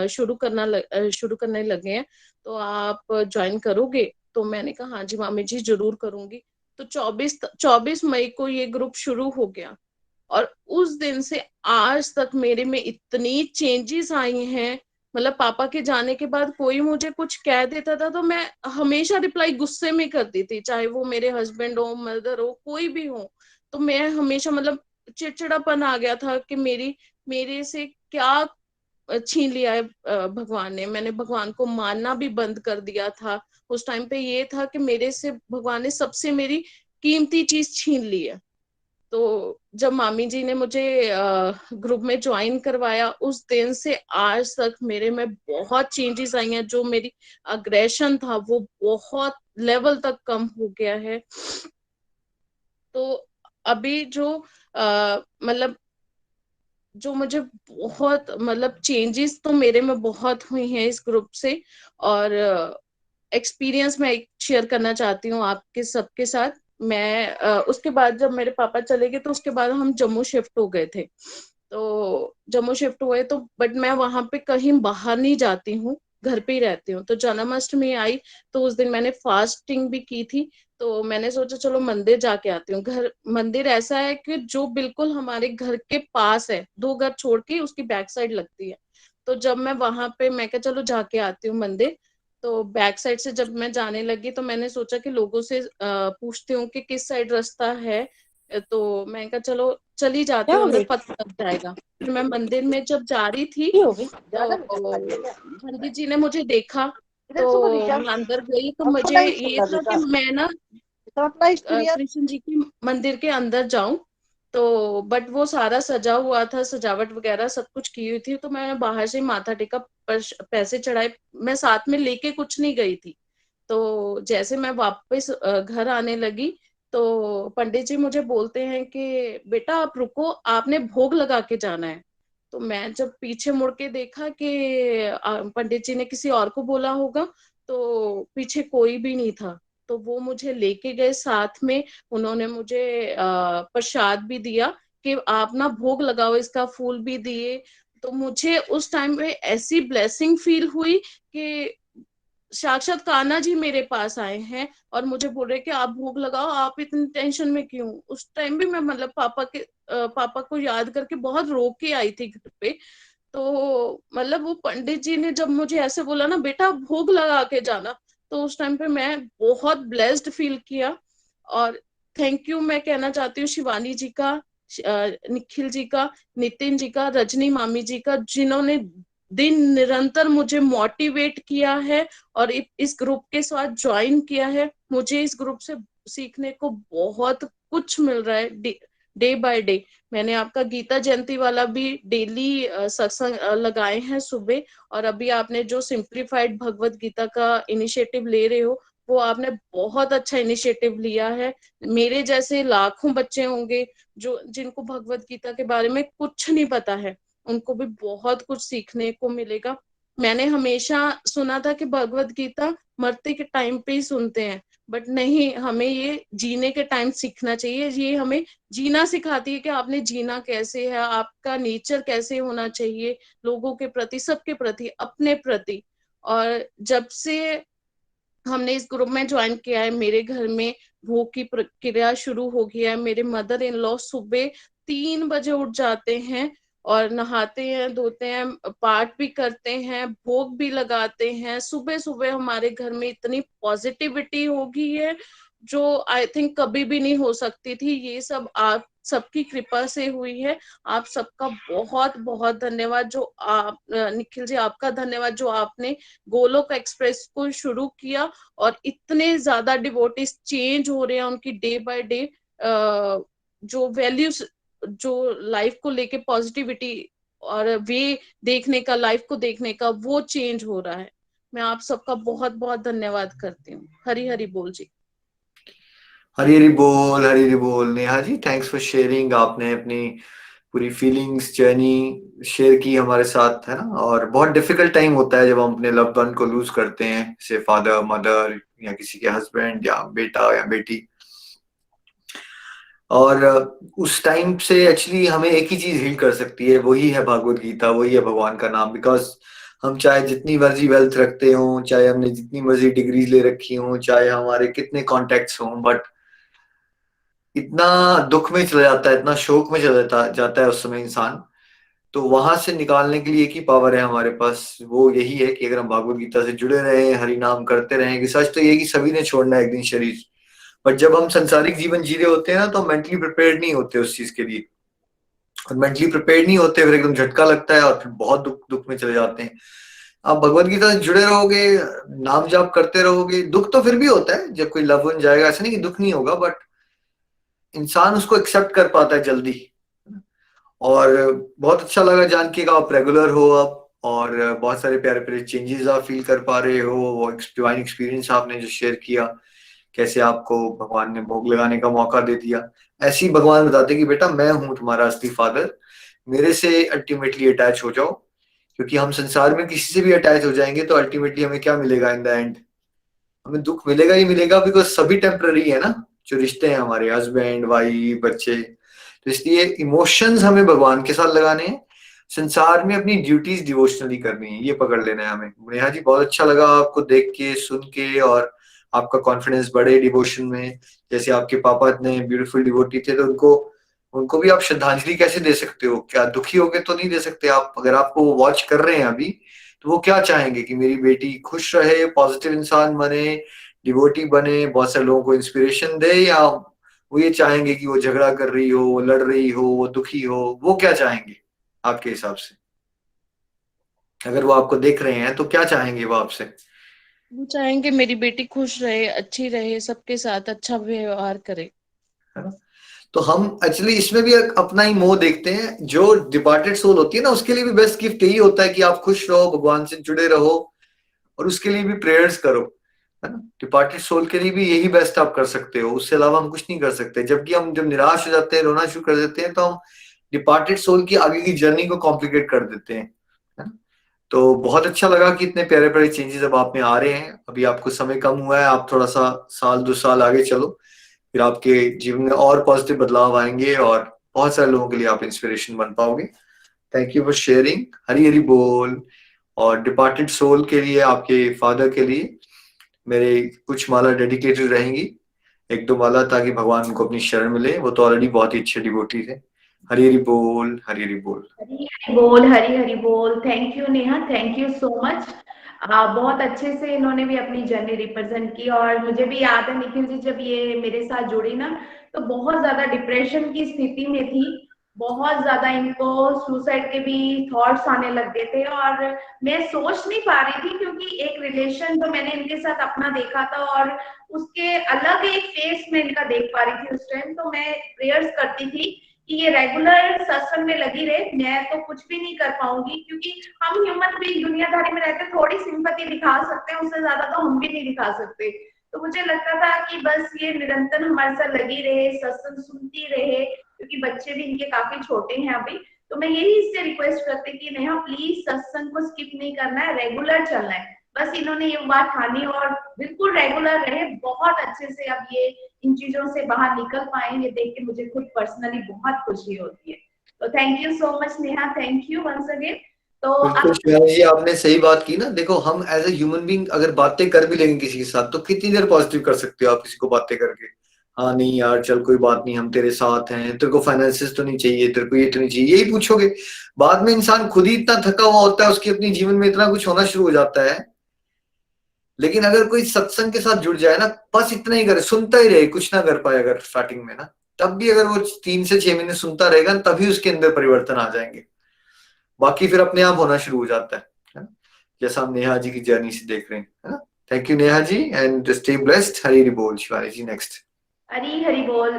शुरू करने लगे हैं, तो आप ज्वाइन करोगे? तो मैंने कहा हाँ जी मामी जी, जरूर करूंगी। तो 24 मई को ये ग्रुप शुरू हो गया, और उस दिन से आज तक मेरे में इतनी चेंजेस आई हैं। मतलब पापा के जाने के बाद कोई मुझे कुछ कह देता था तो मैं हमेशा रिप्लाई गुस्से में करती थी, चाहे वो मेरे हस्बैंड हो, मदर हो, कोई भी हो। तो मैं हमेशा, मतलब चिड़चिड़ापन आ गया था कि मेरे से क्या छीन लिया है भगवान ने। मैंने भगवान को मानना भी बंद कर दिया था। उस टाइम पे ये था कि मेरे से भगवान ने सबसे मेरी कीमती चीज छीन ली है। तो जब मामी जी ने मुझे ग्रुप में ज्वाइन करवाया, उस दिन से आज तक मेरे में बहुत चेंजेस आई हैं। जो मेरी अग्रेशन था वो बहुत लेवल तक कम हो गया है। तो अभी जो मतलब जो मुझे बहुत, मतलब चेंजेस तो मेरे में बहुत हुई हैं इस ग्रुप से। और एक्सपीरियंस मैं शेयर करना चाहती हूँ आपके सबके साथ। मैं उसके बाद जब मेरे पापा चले गए, तो उसके बाद हम जम्मू शिफ्ट हो गए थे। तो जम्मू शिफ्ट हुए तो, बट मैं वहां पे कहीं बाहर नहीं जाती हूँ, घर पे ही रहती हूँ। तो जन्माष्टमी आई, तो उस दिन मैंने फास्टिंग भी की थी। तो मैंने सोचा चलो मंदिर जाके आती हूँ। मंदिर ऐसा है कि जो बिल्कुल हमारे घर के पास है, 2 घर छोड़ के उसकी बैक साइड लगती है। तो जब मैं वहां पे, मैं कहा चलो जाके आती हूँ मंदिर। तो बैक साइड से जब मैं जाने लगी, तो मैंने सोचा कि लोगों से पूछती हूँ कि किस साइड रास्ता है। तो मैं कहा चलो चली जाती क्या हूँ, हो हमें गई? पता लग जाएगा। फिर मैं मंदिर में जब जा रही थी, की हो गई? ज्यादा मीठा खा लिया तो क्या? पंडित जी ने मुझे देखा। इधर सुपर तो रीचा मैं अंदर गई, तो और मुझे थोड़ा ही ये छोटा था कि बेटा। मैं ना तो अपना एक्सपीरियंस। कृष्ण जी के मंदिर के अंदर जाऊं, तो बट वो सारा सजा हुआ था, सजावट वगैरह सब कुछ की हुई थी, तो मैं बाहर से माथा टेका, पैसे चढ़ाए, मैं साथ में लेके कुछ नहीं गई थी। तो जैसे मैं वापस घर आने लगी, तो पंडित जी मुझे बोलते हैं कि बेटा आप रुको, आपने भोग लगा के जाना है। तो मैं जब पीछे मुड़ के देखा कि पंडित जी ने किसी और को बोला होगा, तो पीछे कोई भी नहीं था। तो वो मुझे लेके गए साथ में, उन्होंने मुझे प्रसाद भी दिया कि आप ना भोग लगाओ, इसका फूल भी दिए। तो मुझे उस टाइम पे ऐसी ब्लेसिंग फील हुई कि साक्षात कान्हा जी मेरे पास आए हैं और मुझे बोल रहे कि आप भोग लगाओ, आप इतनी टेंशन में क्यों। उस टाइम भी मैं मतलब पापा को याद करके बहुत रो के आई थी घर पे। तो मतलब वो पंडित जी ने जब मुझे ऐसे बोला ना बेटा भोग लगा के जाना, तो उस टाइम पे मैं बहुत ब्लेस्ड फील किया। और थैंक यू मैं कहना चाहती हूँ शिवानी जी का, निखिल जी का, नितिन जी का, रजनी मामी जी का, जिन्होंने दिन निरंतर मुझे मोटिवेट किया है और इस ग्रुप के साथ ज्वाइन किया है। मुझे इस ग्रुप से सीखने को बहुत कुछ मिल रहा है डे बाय डे। मैंने आपका गीता जयंती वाला भी डेली सत्संग लगाए हैं सुबह, और अभी आपने जो सिंप्लीफाइड भगवत गीता का इनिशिएटिव ले रहे हो, वो आपने बहुत अच्छा इनिशिएटिव लिया है। मेरे जैसे लाखों बच्चे होंगे जो जिनको भगवत गीता के बारे में कुछ नहीं पता है, उनको भी बहुत कुछ सीखने को मिलेगा। मैंने हमेशा सुना था कि भगवत गीता मरते के टाइम पे ही सुनते हैं, बट नहीं, हमें ये जीने के टाइम सीखना चाहिए। ये हमें जीना सिखाती है कि आपने जीना कैसे है, आपका नेचर कैसे होना चाहिए लोगों के प्रति, सबके प्रति, अपने प्रति। और जब से हमने इस ग्रुप में ज्वाइन किया है, मेरे घर में भोग की प्रक्रिया शुरू हो गई है। मेरे मदर इन लॉ सुबह 3 बजे उठ जाते हैं और नहाते हैं, धोते हैं, पाठ भी करते हैं, भोग भी लगाते हैं। सुबह सुबह हमारे घर में इतनी पॉजिटिविटी हो गई है जो आई थिंक कभी भी नहीं हो सकती थी। ये सब आप सबकी कृपा से हुई है। आप सबका बहुत बहुत धन्यवाद। जो आप निखिल जी, आपका धन्यवाद जो आपने गोलोक एक्सप्रेस को शुरू किया, और इतने ज्यादा डिवोटीज चेंज हो रहे हैं उनकी डे बाय डे, जो वैल्यूज, जो लाइफ को लेके पॉजिटिविटी और वे देखने का, लाइफ को देखने का, वो चेंज हो रहा है। मैं आप सबका बहुत बहुत धन्यवाद करती हूँ। हरी हरी बोल जी। हरी हरी बोल, हरी हरी बोल। Neha ji, thanks for sharing. आपने अपनी पूरी फीलिंग्स, जर्नी शेयर की हमारे साथ, है ना। और बहुत डिफिकल्ट टाइम होता है जब हम अपने लव्ड वन को लूज करते हैं, जैसे फादर, मदर, या किसी के हस्बैंड, या बेटा या बेटी। और उस टाइम से एक्चुअली हमें एक ही चीज हील कर सकती है, वही है भगवत गीता, वही है भगवान का नाम। बिकॉज हम चाहे जितनी मर्जी वेल्थ रखते हो, चाहे हमने जितनी मर्जी डिग्रीज ले रखी हो, चाहे हमारे कितने कॉन्टेक्ट्स हों, बट इतना दुख में चला जाता है, इतना शोक में चला जाता है उस समय इंसान। तो वहां से निकालने के लिए एक ही पावर है हमारे पास, वो यही है कि अगर हम भगवत गीता से जुड़े रहे, हरि नाम करते रहें। कि सच तो ये कि सभी ने छोड़ना है एक दिन शरीर, बट जब हम संसारिक जीवन जी रहे होते हैं ना, तो मेंटली प्रिपेयर्ड नहीं होते उस चीज के लिए। और मेंटली प्रिपेयर्ड नहीं होते, फिर एकदम झटका लगता है और फिर बहुत दुख दुख में चले जाते हैं। आप भगवत गीता से जुड़े रहोगे, नाम जाप करते रहोगे, दुख तो फिर भी होता है जब कोई लव वन जाएगा, ऐसा नहीं कि दुख नहीं होगा, बट इंसान उसको एक्सेप्ट कर पाता है जल्दी। और बहुत अच्छा लगा जान के कि आप रेगुलर हो अब, और बहुत सारे प्यारे प्यारे चेंजेस आप फील कर पा रहे हो। वो डिवाइन एक्सपीरियंस आपने जो शेयर किया, कैसे आपको भगवान ने भोग लगाने का मौका दे दिया। ऐसे ही भगवान बताते कि बेटा मैं हूं तुम्हारा असली फादर, मेरे से अल्टीमेटली अटैच हो जाओ। क्योंकि हम संसार में किसी से भी अटैच हो जाएंगे तो अल्टीमेटली हमें क्या मिलेगा इन द एंड? हमें दुख मिलेगा ही मिलेगा, बिकॉज सभी टेम्पररी है ना। जो रिश्ते हैं हमारे, हस्बैंड वाइफ बच्चे, तो इसलिए इमोशंस हमें भगवान के साथ लगाने हैं, संसार में अपनी ड्यूटीज डिवोशनली करनी है, ये पकड़ लेना है हमें। नेहा जी, बहुत अच्छा लगा आपको देख के, सुन के, और आपका कॉन्फिडेंस बढ़े डिवोशन में। जैसे आपके पापा इतने ब्यूटीफुल डिवोटी थे, तो उनको उनको भी आप श्रद्धांजलि कैसे दे सकते हो? क्या दुखी होके तो नहीं दे सकते आप? अगर आपको वो वॉच कर रहे हैं अभी, तो वो क्या चाहेंगे कि मेरी बेटी खुश रहे, पॉजिटिव इंसान बने, डिवोटी बने, बहुत सारे लोगों को इंस्पिरेशन दे, या वो ये चाहेंगे कि वो झगड़ा कर रही हो, वो लड़ रही हो, वो दुखी हो? वो क्या चाहेंगे आपके हिसाब से? अगर वो आपको देख रहे हैं तो क्या चाहेंगे वो आपसे? वो चाहेंगे मेरी बेटी खुश रहे, अच्छी रहे, सबके साथ अच्छा व्यवहार करे। है ना। तो हम एक्चुअली इसमें भी अपना ही मोह देखते हैं। जो डिपार्टेड सोल होती है ना, उसके लिए भी बेस्ट गिफ्ट यही होता है कि आप खुश रहो, भगवान से जुड़े रहो, और उसके लिए भी प्रेयर्स करो, है ना। डिपार्टेड सोल के लिए भी यही बेस्ट आप कर सकते हो, उससे अलावा हम कुछ नहीं कर सकते। जबकि हम जब निराश हो जाते हैं, रोना शुरू कर देते हैं, तो हम डिपार्टेड सोल की आगे की जर्नी को कॉम्प्लिकेट कर देते हैं, है ना। तो बहुत अच्छा लगा कि इतने प्यारे प्यारे चेंजेस अब आप में आ रहे हैं। अभी आपको समय कम हुआ है, आप थोड़ा सा साल 2 साल आगे चलो, फिर आपके जीवन में और पॉजिटिव बदलाव आएंगे और बहुत सारे लोगों के लिए आप इंस्पिरेशन बन पाओगे। Thank you for sharing. Hari Hari बोल। और डिपार्टेड सोल के लिए, आपके फादर के लिए मेरे कुछ माला डेडिकेटेड रहेंगी, 1-2 माला, ताकि भगवान उनको अपनी शरण मिले। वो तो ऑलरेडी बहुत ही अच्छे डिवोटी थे। हरी हरी बोल, हरी हरी बोल। हरी हरी बोल, हरी हरी बोल। Thank you Neha, thank you so much. बहुत अच्छे से इन्होंने भी अपनी जर्नी रिप्रेजेंट की। और मुझे भी याद है निखिल जी, जब ये मेरे साथ जुड़ी ना, तो बहुत ज्यादा डिप्रेशन की स्थिति में थी। बहुत ज्यादा इनको सुसाइड के भी थॉट्स आने लग गए थे, और मैं सोच नहीं पा रही थी, क्योंकि एक रिलेशन तो मैंने इनके साथ अपना देखा था, और उसके अलग एक फेस में इनका देख पा रही थी उस टाइम। तो मैं प्रेयर्स करती थी कि ये रेगुलर सत्संग में लगी रहे। मैं तो कुछ भी नहीं कर पाऊंगी, क्योंकि हम ह्यूमन बीइंग दुनियादारी में रहते, थोड़ी सिंपैथी दिखा सकते हैं, उससे ज्यादा तो हम भी नहीं दिखा सकते। तो मुझे लगता था कि बस ये निरंतर हमारे साथ लगी रहे, सत्संग सुनती रहे, क्योंकि बच्चे भी इनके काफी छोटे हैं अभी। तो मैं यही इससे रिक्वेस्ट करती कि नेहा प्लीज सत्संग को स्किप नहीं करना है, रेगुलर चलना है। बस इन्होंने ये बात ठानी और बिल्कुल रेगुलर रहे। बहुत अच्छे से अब ये इन चीजों से बाहर निकल पाए, ये देख के मुझे खुद पर्सनली बहुत खुशी होती है। तो thank you so much Neha, thank you once again. तो बिल्कुल अब शिवानी जी, आपने सही बात की ना। देखो, हम एज ए ह्यूमन बीइंग अगर बातें कर भी लेंगे किसी के साथ, तो कितनी देर पॉजिटिव कर सकते हो आप किसी को बातें करके। हाँ नहीं यार, चल कोई बात नहीं, हम तेरे साथ हैं, तेरे को फाइनेंसेस तो नहीं चाहिए, तेरे को ये तो नहीं चाहिए, यही पूछोगे। बाद में इंसान खुद ही इतना थका हुआ होता है, उसके अपने जीवन में इतना कुछ होना शुरू हो जाता है। लेकिन अगर कोई सत्संग के साथ जुड़ जाए ना, बस इतना ही करे, सुनता ही रहे, कुछ ना कर पाए अगर स्टार्टिंग में ना, तब भी अगर वो 3 से 6 महीने सुनता रहेगा, तभी उसके अंदर परिवर्तन आ जाएंगे। बाकी फिर अपने आप होना शुरू हो जाता है ना? जैसा हम नेहा जी की जर्नी से देख रहे हैं, है ना। Thank you Neha ji, and stay blessed. Hari Hari बोल। शिवानी जी नेक्स्ट। हरी हरी बोल।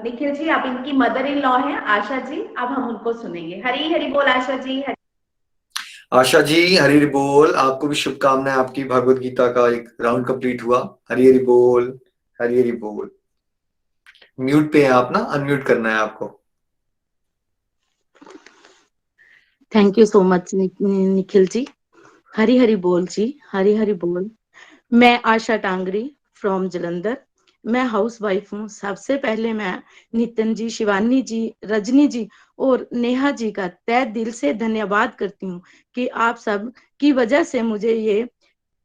निखिल जी, अब इनकी मदर इन लॉ हैं आशा जी, अब हम उनको सुनेंगे। हरी हरी बोल आशा जी। आशा जी हरी हरी बोल। आपको भी शुभकामनाएं, आपकी भगवत गीता का एक राउंड कंप्लीट हुआ। हरी हरी बोल, हरी हरी बोल। म्यूट पे हैं आप ना, अनम्यूट करना है आपको। Thank you so much Nikhil ji. Hari Hari बोल जी, हरी हरी बोल। मैं आशा टांगरी फ्रॉम जलंधर। मैं हाउस वाइफ हूँ। सबसे पहले मैं नितिन जी, शिवानी जी, रजनी जी और नेहा जी का तहे दिल से धन्यवाद करती हूँ कि आप सब की वजह से मुझे ये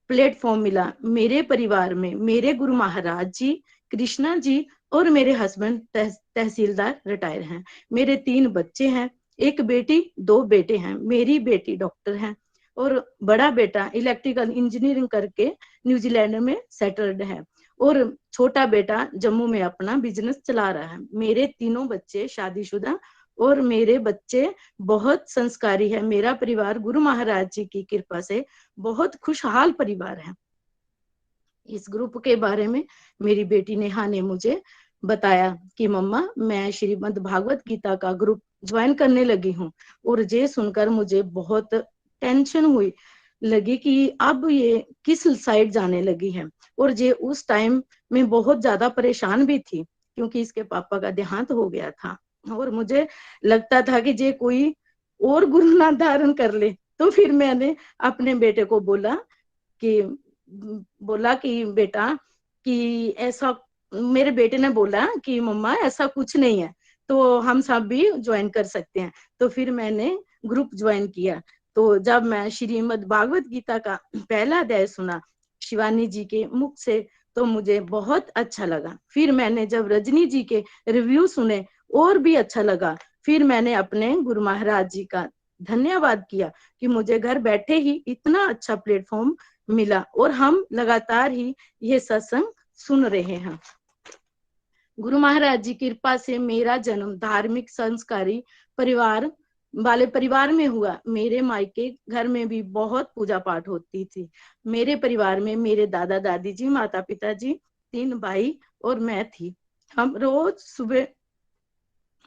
प्लेटफॉर्म मिला। मेरे परिवार में मेरे गुरु महाराज जी, कृष्णा जी और मेरे हस्बैंड तहसीलदार रिटायर हैं। मेरे 3 बच्चे हैं, एक बेटी 2 बेटे हैं। मेरी बेटी डॉक्टर है और बड़ा बेटा इलेक्ट्रिकल इंजीनियरिंग करके न्यूजीलैंड में सेटल्ड है, और छोटा बेटा जम्मू में अपना बिजनेस चला रहा है। मेरे तीनों बच्चे शादीशुदा और मेरे बच्चे बहुत संस्कारी है। मेरा परिवार गुरु महाराज जी की कृपा से बहुत खुशहाल परिवार है। इस ग्रुप के बारे में मेरी बेटी नेहा ने मुझे बताया कि मम्मा मैं श्रीमद् भागवत गीता का ग्रुप ज्वाइन करने लगी हूँ, और ये सुनकर मुझे बहुत टेंशन हुई लगी कि अब ये किस साइड जाने लगी है। और ये उस टाइम में बहुत ज्यादा परेशान भी थी, क्योंकि इसके पापा का देहांत हो गया था, और मुझे लगता था कि ये कोई और गुरु ना धारण कर ले। तो फिर मैंने अपने बेटे को बोला कि बेटा कि ऐसा, मेरे बेटे ने बोला कि मम्मा ऐसा कुछ नहीं है, तो हम सब भी ज्वाइन कर सकते हैं। तो फिर मैंने ग्रुप ज्वाइन किया। तो जब मैं श्रीमद् भागवत गीता का पहला अध्याय सुना शिवानी जी के मुख से, तो मुझे बहुत अच्छा लगा। फिर मैंने जब रजनी जी के रिव्यू सुने, और भी अच्छा लगा। फिर मैंने अपने गुरु महाराज जी का धन्यवाद किया कि मुझे घर बैठे ही इतना अच्छा प्लेटफॉर्म मिला, और हम लगातार ही ये सत्संग सुन रहे हैं। गुरु महाराज जी की कृपा से मेरा जन्म धार्मिक संस्कारी परिवार वाले परिवार में हुआ। मेरे मायके घर में भी बहुत पूजा पाठ होती थी। मेरे परिवार में मेरे दादा दादी जी, माता पिता जी, 3 भाई और मैं थी। हम रोज सुबह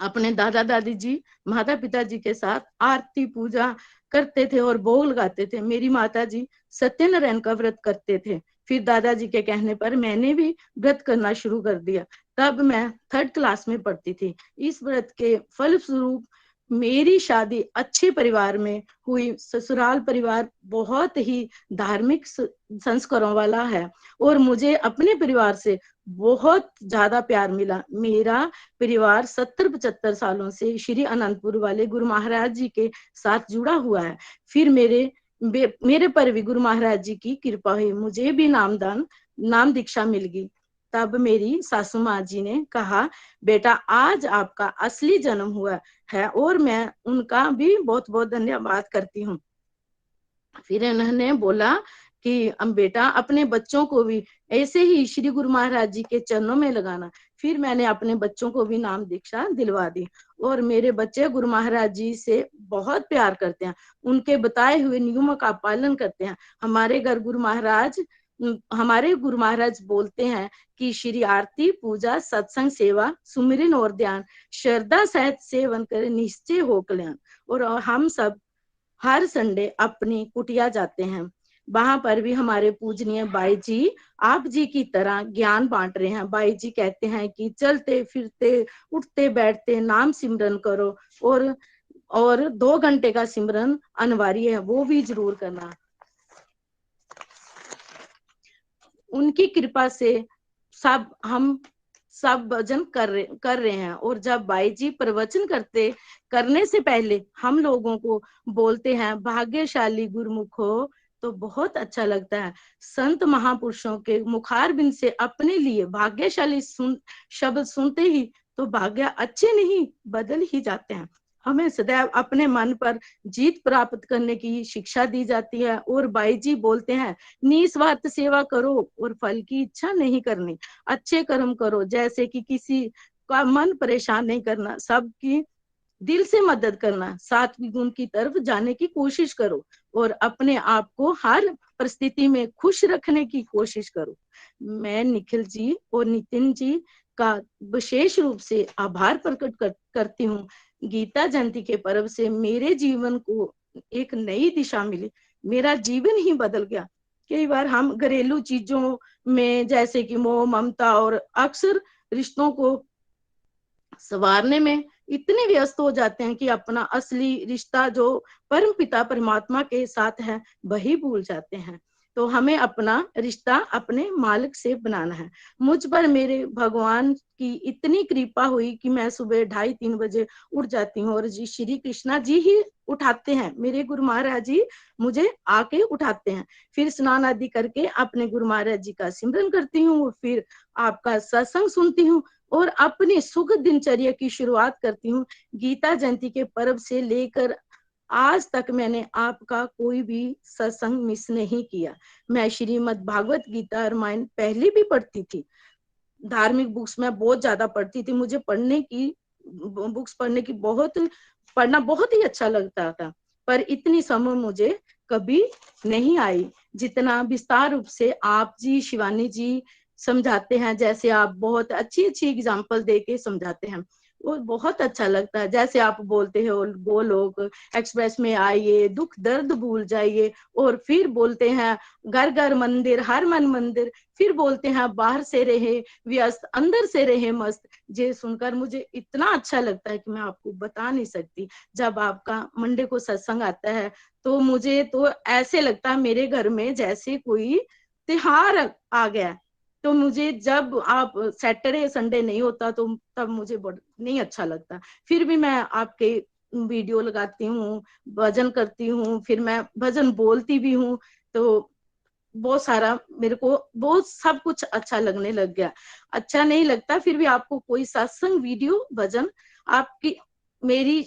अपने दादा दादी जी, माता पिता जी के साथ आरती पूजा करते थे और भोग लगाते थे। मेरी माता जी सत्यनारायण का व्रत करते थे। फिर दादाजी के कहने पर मैंने भी व्रत करना शुरू कर दिया। तब मैं 3rd क्लास में पढ़ती थी। इस व्रत के फलस्वरूप मेरी शादी अच्छे परिवार में हुई। ससुराल परिवार बहुत ही धार्मिक संस्कारों वाला है और मुझे अपने परिवार से बहुत ज्यादा प्यार मिला। मेरा परिवार 70-75 सालों से श्री अनंतपुर वाले गुरु महाराज जी के साथ जुड़ा हुआ है। फिर मेरे पर भी गुरु महाराज जी की कृपा हुई, मुझे भी नाम दीक्षा मिल गई। तब मेरी सासू माँ जी ने कहा, बेटा आज आपका असली जन्म हुआ है, और मैं उनका भी बहुत बहुत धन्यवाद करती हूँ। फिर उन्होंने बोला कि बेटा अपने बच्चों को भी ऐसे ही श्री गुरु महाराज जी के चरणों में लगाना। फिर मैंने अपने बच्चों को भी नाम दीक्षा दिलवा दी और मेरे बच्चे गुरु महाराज जी से बहुत प्यार करते हैं, उनके बताए हुए नियमों का पालन करते हैं। हमारे गुरु महाराज बोलते हैं कि श्री आरती पूजा सत्संग सेवा सुमिरन और ध्यान श्रद्धा सहित सेवन करे निश्चय हो कल्याण। और हम सब हर संडे अपनी कुटिया जाते हैं। वहां पर भी हमारे पूजनीय बाई जी आप जी की तरह ज्ञान बांट रहे हैं। बाई जी कहते हैं कि चलते फिरते उठते बैठते नाम सिमरन करो, और 2 घंटे का सिमरन अनिवार्य है, वो भी जरूर करना। उनकी कृपा से हम सब भजन कर रहे हैं। और जब बाई जी प्रवचन करने से पहले हम लोगों को बोलते हैं भाग्यशाली गुरुमुख हो, तो बहुत अच्छा लगता है। संत महापुरुषों के मुखारबिंद से अपने लिए भाग्यशाली शब्द सुनते ही तो भाग्य अच्छे नहीं बदल ही जाते हैं। हमें सदैव अपने मन पर जीत प्राप्त करने की शिक्षा दी जाती है। और बाई जी बोलते हैं निस्वार्थ सेवा करो और फल की इच्छा नहीं करनी, अच्छे कर्म करो, जैसे कि किसी का मन परेशान नहीं करना, सबकी दिल से मदद करना, सात्विक गुण की तरफ जाने की कोशिश करो और अपने आप को हर परिस्थिति में खुश रखने की कोशिश करो। मैं निखिल जी और नितिन जी का विशेष रूप से आभार प्रकट करती हूँ। गीता जयंती के पर्व से मेरे जीवन को एक नई दिशा मिली, मेरा जीवन ही बदल गया। कई बार हम घरेलू चीजों में जैसे कि मोह ममता और अक्सर रिश्तों को संवारने में इतने व्यस्त हो जाते हैं कि अपना असली रिश्ता जो परम पिता परमात्मा के साथ है वही भूल जाते हैं। तो हमें अपना रिश्ता अपने मालिक से बनाना है। मुझ पर मेरे भगवान की इतनी कृपा हुई कि मैं सुबह 2:30-3 बजे उठ जाती हूँ और श्री कृष्णा जी ही उठाते हैं। मेरे गुरु महाराज जी मुझे आके उठाते हैं। फिर स्नान आदि करके अपने गुरु महाराज जी का सिमरन करती हूँ, फिर आपका सत्संग सुनती हूँ और अपनी सुख दिनचर्या की शुरुआत करती हूँ। गीता जयंती के पर्व से लेकर आज तक मैंने आपका कोई भी सत्संग मिस नहीं किया। मैं श्रीमद् भागवत गीता रामायण पहले भी पढ़ती थी, धार्मिक बुक्स में बहुत ज्यादा पढ़ती थी। मुझे बुक्स पढ़ना बहुत ही अच्छा लगता था, पर इतनी समझ मुझे कभी नहीं आई जितना विस्तार रूप से आप जी शिवानी जी समझाते हैं। जैसे आप बहुत अच्छी अच्छी एग्जाम्पल दे के समझाते हैं, वो बहुत अच्छा लगता है। जैसे आप बोलते हो वो लोग एक्सप्रेस में आइए, दुख दर्द भूल जाइए, और फिर बोलते हैं घर घर मंदिर हर मन मंदिर, फिर बोलते हैं बाहर से रहे व्यस्त अंदर से रहे मस्त। ये सुनकर मुझे इतना अच्छा लगता है कि मैं आपको बता नहीं सकती। जब आपका मंडे को सत्संग आता है तो मुझे तो ऐसे लगता है मेरे घर में जैसे कोई त्योहार आ गया। तो मुझे जब आप सैटरडे संडे नहीं होता तो तब मुझे नहीं अच्छा लगता। फिर भी मैं आपके वीडियो लगाती हूँ, भजन करती हूँ, फिर मैं भजन बोलती भी हूँ, तो बहुत सारा मेरे को बहुत सब कुछ अच्छा लगने लग गया। अच्छा नहीं लगता फिर भी आपको कोई सत्संग वीडियो भजन आपकी मेरी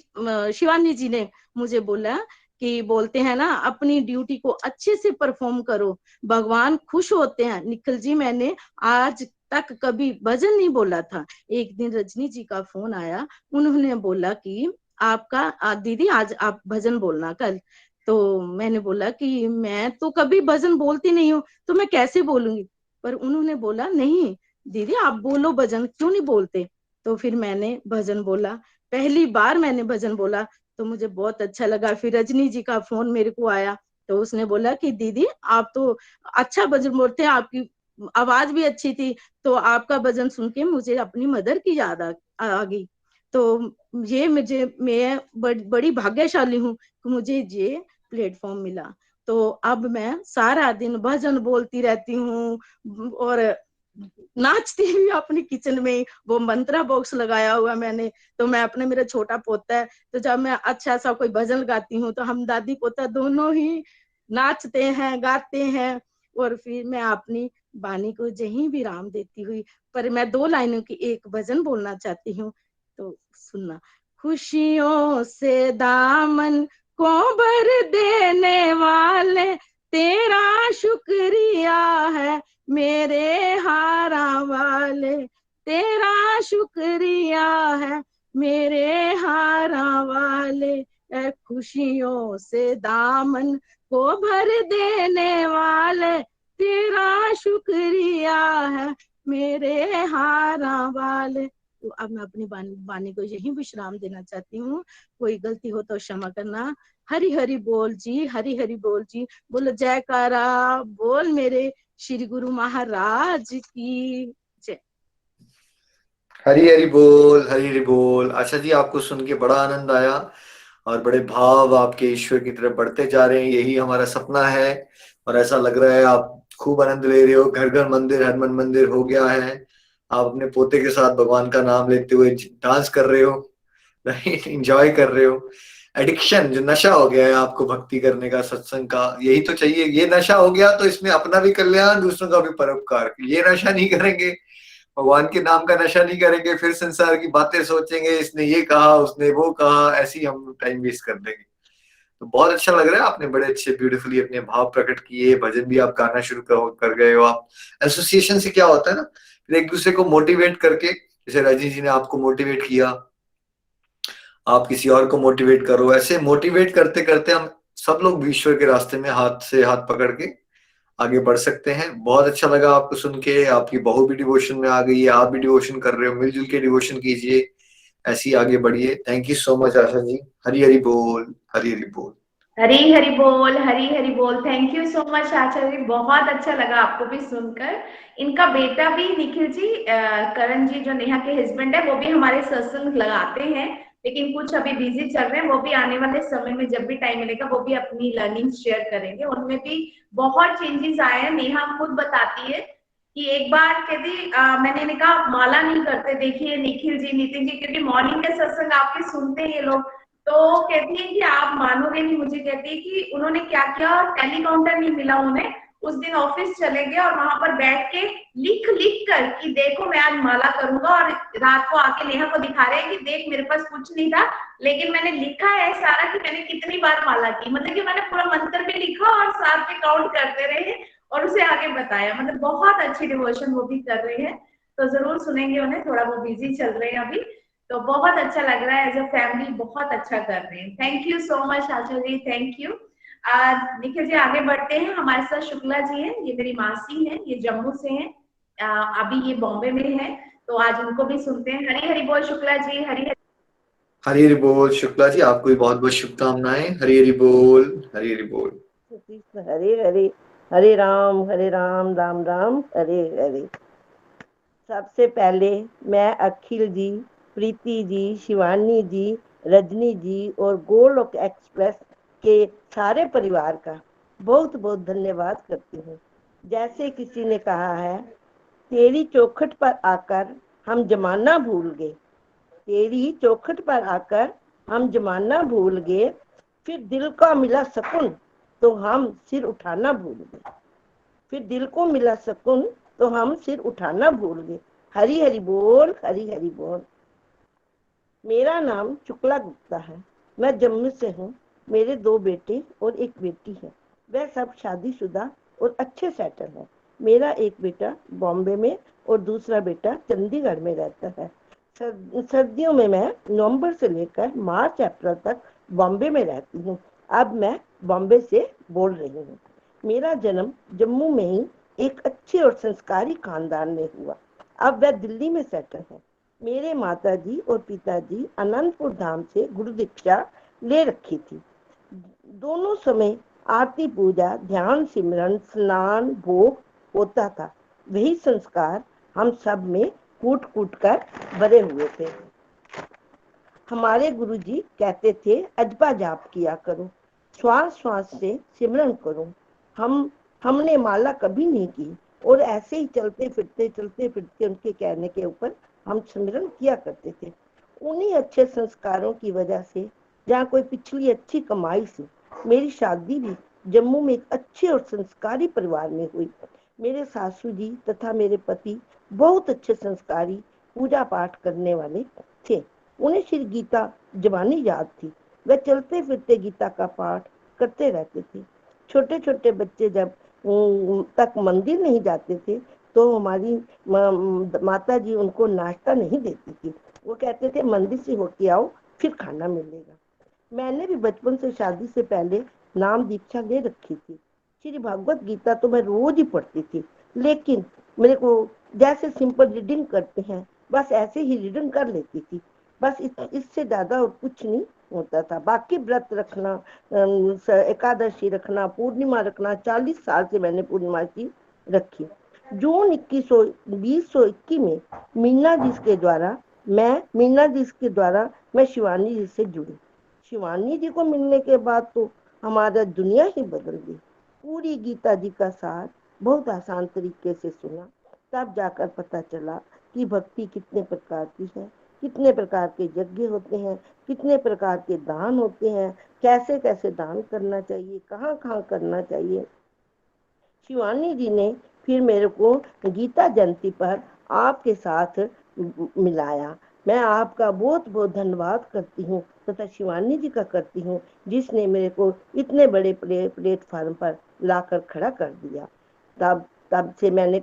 शिवानी जी ने मुझे बोला कि बोलते हैं ना अपनी ड्यूटी को अच्छे से परफॉर्म करो, भगवान खुश होते हैं। निखिल जी मैंने आज तक कभी भजन नहीं बोला था। एक दिन रजनी जी का फोन आया, उन्होंने बोला कि आपका दीदी आज आप भजन बोलना कल। तो मैंने बोला कि मैं तो कभी भजन बोलती नहीं हूँ, तो मैं कैसे बोलूंगी। पर उन्होंने बोला नहीं दीदी आप बोलो भजन, क्यों नहीं बोलते। तो फिर मैंने भजन बोला, पहली बार मैंने भजन बोला तो मुझे बहुत अच्छा लगा। फिर रजनी जी का फोन मेरे को आया, तो उसने बोला कि दीदी आप तो अच्छा भजन बोलते हैं, आपकी आवाज भी अच्छी थी, तो आपका भजन सुन के मुझे अपनी मदर की याद आ गई। तो ये मैं बड़ी भाग्यशाली हूँ कि मुझे ये प्लेटफॉर्म मिला। तो अब मैं सारा दिन भजन बोलती रहती हूँ और नाचती हुई अपनी किचन में। वो मंत्रा बॉक्स लगाया हुआ मैंने, तो मैं अपने, मेरा छोटा पोता है, तो जब मैं अच्छा सा कोई भजन गाती हूँ तो हम दादी पोता दोनों ही नाचते हैं गाते हैं। और फिर मैं अपनी वाणी को यहीं विराम देती हुई, पर मैं 2 लाइनों की एक भजन बोलना चाहती हूँ, तो सुनना। खुशियों से दामन को भर देने वाले तेरा शुक्रिया है मेरे हारा वाले, तेरा शुक्रिया है मेरे हारा वाले। खुशियों से दामन को भर देने वाले तेरा शुक्रिया है मेरे हारा वाले। तो अब मैं अपनी वाणी को यही विश्राम देना चाहती हूँ, कोई गलती हो तो क्षमा करना। हरि हरि बोल जी, हरि हरि बोल जी, बोलो जयकारा बोल मेरे श्री गुरु महाराज की जय। हरी हरी बोल, हरी हरी बोल। आशा जी आपको सुन के बड़ा आनंद आया और बड़े भाव आपके ईश्वर की तरफ बढ़ते जा रहे हैं, यही हमारा सपना है। और ऐसा लग रहा है आप खूब आनंद ले रहे हो, घर घर मंदिर हनुमान मंदिर हो गया है। आप अपने पोते के साथ भगवान का नाम लेते हुए डांस कर रहे हो, राइट, इंजॉय कर रहे हो। एडिक्शन जो नशा हो गया है आपको भक्ति करने का, सत्संग का, यही तो चाहिए। ये नशा हो गया तो इसमें अपना भी कल्याण, दूसरों का भी परोपकार। ये नशा नहीं करेंगे, भगवान के नाम का नशा नहीं करेंगे, फिर संसार की बातें सोचेंगे, इसने ये कहा उसने वो कहा, ऐसे ही हम टाइम वेस्ट कर देंगे। तो बहुत अच्छा लग रहा है, आपने बड़े अच्छे ब्यूटीफुली अपने भाव प्रकट किए, भजन भी आप गाना शुरू कर गए हो। आप एसोसिएशन से क्या होता है ना, फिर एक दूसरे को मोटिवेट करके, जैसे रजनी जी ने आपको मोटिवेट किया, आप किसी और को मोटिवेट करो, ऐसे मोटिवेट करते करते हम सब लोग ईश्वर के रास्ते में हाथ से हाथ पकड़ के आगे बढ़ सकते हैं। बहुत अच्छा लगा आपको सुन के, आपकी बहू भी डिवोशन में आ गई है, आप भी डिवोशन कर रहे हो, मिलजुल के डिवोशन कीजिए, ऐसी आगे बढ़िए। Thank you so much Asha ji. Hari Hari बोल, हरी हरी बोल। हरी हरी बोल, हरी हरी बोल। Thank you so much Acharya जी, बहुत अच्छा लगा आपको भी सुनकर। इनका बेटा भी निखिल जी, करण जी जो नेहा के हस्बैंड है, वो भी हमारे सत्संग लगाते हैं, लेकिन कुछ अभी बिजी चल रहे हैं। वो भी आने वाले समय में जब भी टाइम मिलेगा वो भी अपनी लर्निंग शेयर करेंगे। उनमें भी बहुत चेंजेस आए हैं। नेहा खुद बताती है कि एक बार कहती मैंने कहा माला नहीं करते, देखिए निखिल जी नितिन जी, क्योंकि मॉर्निंग के सत्संग आपके सुनते हैं ये लोग, तो कहती है कि आप मानोगे नहीं, मुझे कहती है कि उन्होंने क्या किया, टेलीकाउंटर नहीं मिला उन्हें, उस दिन ऑफिस चले गए और वहां पर बैठ के लिख लिख कर कि देखो मैं आज माला करूंगा, और रात को आके नेहा को दिखा रहे हैं कि देख मेरे पास कुछ नहीं था, लेकिन मैंने लिखा है सारा कि मैंने कितनी बार माला की, मतलब कि मैंने पूरा मंत्र भी लिखा और साथ में काउंट करते रहे और उसे आगे बताया। मतलब बहुत अच्छी डिवोशन वो भी कर रहे हैं, तो जरूर सुनेंगे उन्हें, थोड़ा वो बिजी चल रहे हैं अभी, तो बहुत अच्छा लग रहा है। एज अ फैमिली बहुत अच्छा कर रहे हैं। Thank you so much Acharya ji, thank you. Nikhil ji आगे बढ़ते हैं। हमारे साथ शुक्ला जी हैं, ये मेरी मासी हैं, ये जम्मू से हैं, अभी ये बॉम्बे में है, तो आज उनको भी सुनते हैं। हरी हरी बोल शुक्ला जी, हरी हरी। हरी हरी बोल शुक्ला जी, आपको भी बहुत बहुत शुभकामनाएं। हरी हरी बोल, हरी हरी बोल। कृष्ण हरे हरे, हरे राम राम राम हरे हरे। सबसे पहले मैं अखिल जी, प्रीति जी, शिवानी जी, रजनी जी और गोलोक एक्सप्रेस के सारे परिवार का बहुत बहुत धन्यवाद करती हूँ। जैसे किसी ने कहा है, तेरी चौखट पर आकर हम जमाना भूल गए, तेरी चौखट पर आकर हम जमाना भूल गए, फिर दिल का मिला सुकून तो हम सिर उठाना भूल गए, फिर दिल को मिला सुकून तो हम सिर उठाना भूल गए। हरी हरी बोल, हरी हरी बोल। मेरा नाम शुक्ला गुप्ता है, मैं जम्मू से हूँ। मेरे 2 बेटे और 1 बेटी है, वह सब शादीशुदा और अच्छे सेटल है। मेरा एक बेटा बॉम्बे में और दूसरा बेटा चंडीगढ़ में रहता है। सर्दियों में मैं नवंबर से लेकर मार्च अप्रैल तक बॉम्बे में रहती हूँ। अब मैं बॉम्बे से बोल रही हूँ। मेरा जन्म जम्मू में ही एक अच्छे और संस्कारी खानदान में हुआ। अब वह दिल्ली में सेटल है। मेरे माताजी और पिताजी अनंतपुर धाम से गुरु दीक्षा ले रखी थी। दोनों समय आरती पूजा ध्यान सिमरन स्नान भोग होता था। वही संस्कार हम सब में कूट कूट कर भरे हुए थे। हमारे गुरुजी कहते थे अजपा जाप किया करो, श्वास श्वास से सिमरन करो। हमने माला कभी नहीं की और ऐसे ही चलते फिरते उनके कहने के ऊपर हम सिमरन किया करते थे। उन्हीं अच्छे संस्कारों की वजह से जहाँ कोई पिछली अच्छी कमाई से मेरी शादी भी जम्मू में एक अच्छे और संस्कारी परिवार में हुई। मेरे सासू जी तथा मेरे पति बहुत अच्छे संस्कारी पूजा पाठ करने वाले थे। उन्हें श्री गीता जबानी याद थी। वे चलते फिरते गीता का पाठ करते रहते थे। छोटे छोटे बच्चे जब तक मंदिर नहीं जाते थे तो हमारी माता जी उनको नाश्ता नहीं देती थी। वो कहते थे मंदिर से होके आओ फिर खाना मिलेगा। मैंने भी बचपन से शादी से पहले नाम दीक्षा ले रखी थी। श्री भागवत गीता तो मैं रोज ही पढ़ती थी, लेकिन मेरे को जैसे सिंपल रीडिंग करते हैं बस ऐसे ही रीडिंग कर लेती थी। बस इससे ज्यादा और कुछ नहीं होता था। बाकी व्रत रखना, एकादशी रखना, पूर्णिमा रखना, 40 साल से मैंने पूर्णिमा की रखी। जून 2021 में मीना जी के द्वारा मैं शिवानी जी से जुड़ी। शिवानी जी को मिलने के बाद तो हमारा दुनिया ही बदल गई। पूरी गीता जी का सार बहुत आसान तरीके से सुना, तब जाकर पता चला कि भक्ति कितने प्रकार की है, कितने प्रकार के यज्ञ होते हैं, कितने प्रकार के दान होते हैं, कैसे कैसे दान करना चाहिए, कहाँ कहाँ करना चाहिए। शिवानी जी ने फिर मेरे को गीता जयंती पर आपके साथ मिलाया। मैं आपका बहुत बहुत धन्यवाद करती हूँ तथा शिवानी जी का करती हूँ जिसने मेरे को इतने बड़े प्लेटफार्म पर लाकर खड़ा कर दिया। तब तब से मैंने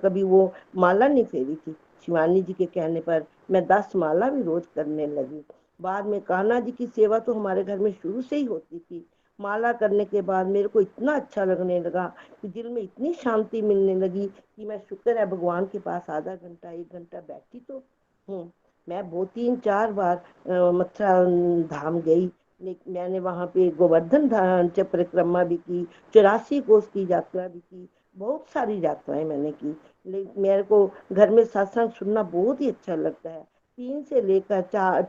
कभी वो माला नहीं फेरी थी। शिवानी जी के कहने पर मैं 10 माला भी रोज करने लगी। बाद में कान्हा जी की सेवा तो हमारे घर में शुरू से ही होती थी। माला करने के बाद मेरे को इतना अच्छा लगने लगा कि दिल में इतनी शांति मिलने लगी कि मैं शुक्र है भगवान के पास आधा घंटा 1 घंटा बैठी तो हूँ। मैं 2-3-4 बार मथुरा धाम गई। मैंने वहाँ पे गोवर्धन धाम परिक्रमा भी की, 84 कोस की यात्रा भी की, बहुत सारी यात्राएं मैंने की। मेरे को घर में सत्संग सुनना बहुत ही अच्छा लगता है। 3 से लेकर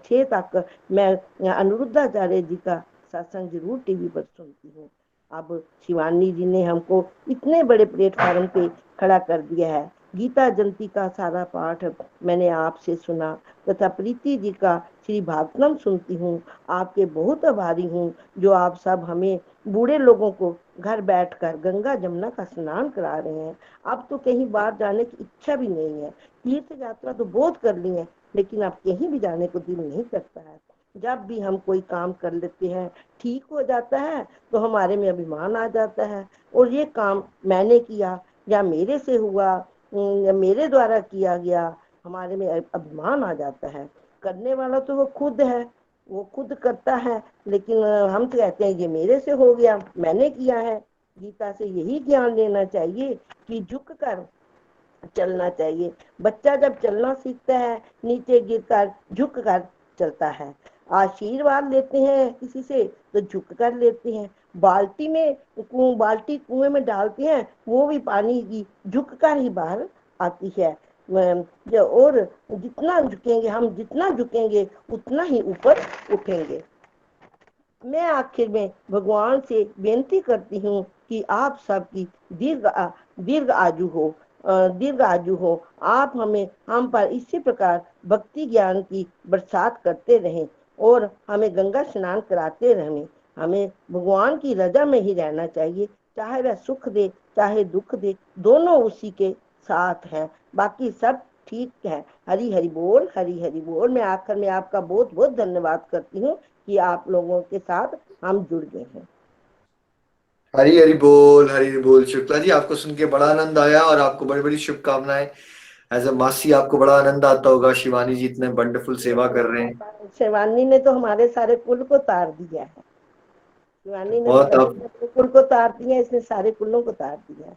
6 तक मैं अनिरुद्धाचार्य जी का सत्संग जरूर टीवी पर सुनती हूँ। अब शिवानी जी ने हमको इतने बड़े प्लेटफार्म पे खड़ा कर दिया है। गीता जयंती का सारा पाठ मैंने आपसे सुना तथा प्रीति जी का श्री भागवतम सुनती हूँ। आपके बहुत आभारी हूँ जो आप सब हमें बूढ़े लोगों को घर बैठकर गंगा जमुना का स्नान करा रहे हैं। अब तो कहीं बाहर जाने की इच्छा भी नहीं है। तीर्थ यात्रा तो बहुत कर ली है, लेकिन अब कहीं भी जाने को दिल नहीं करता है। जब भी हम कोई काम कर लेते हैं ठीक हो जाता है तो हमारे में अभिमान आ जाता है और ये काम मैंने किया या मेरे से हुआ या मेरे द्वारा किया गया, हमारे में अभिमान आ जाता है। करने वाला तो वो खुद है, वो खुद करता है, लेकिन हम तो कहते हैं ये मेरे से हो गया, मैंने किया है। गीता से यही ज्ञान लेना चाहिए कि झुक कर चलना चाहिए। बच्चा जब चलना सीखता है नीचे गिरकर झुक कर चलता है। आशीर्वाद लेते हैं किसी से तो झुक कर लेते हैं। बाल्टी कुएं में डालते हैं वो भी पानी की झुक कर ही बाहर आती है। और जितना झुकेंगे उतना ही ऊपर उठेंगे। मैं आखिर में भगवान से बेनती करती हूँ कि आप सबकी दीर्घ आयु हो। आप हम पर इसी प्रकार भक्ति ज्ञान की बरसात करते रहें और हमें गंगा स्नान कराते रहें। हमें भगवान की रजा में ही रहना चाहिए, चाहे वह सुख दे चाहे दुख दे, दोनों उसी के साथ हैं। बाकी सब ठीक है। हरी हरि बोल, हरी हरि बोल। मैं आखिर में आपका बहुत बहुत धन्यवाद करती हूँ कि आप लोगों के साथ हम जुड़ गए हैं। हरी हरि बोल, हरी हरि बोल। शुक्ला जी, आपको सुन के बड़ा आनंद आया और आपको बड़ी बड़ी शुभकामनाएं। एज अ मासी आपको बड़ा आनंद आता होगा, शिवानी जी इतने वंडरफुल सेवा कर रहे हैं। शिवानी ने तो हमारे सारे कुल को तार दिया है। शिवानी ने तो बहुत आप अपने कुल को तार दिया, इसने सारे कुलों को तार दिया है।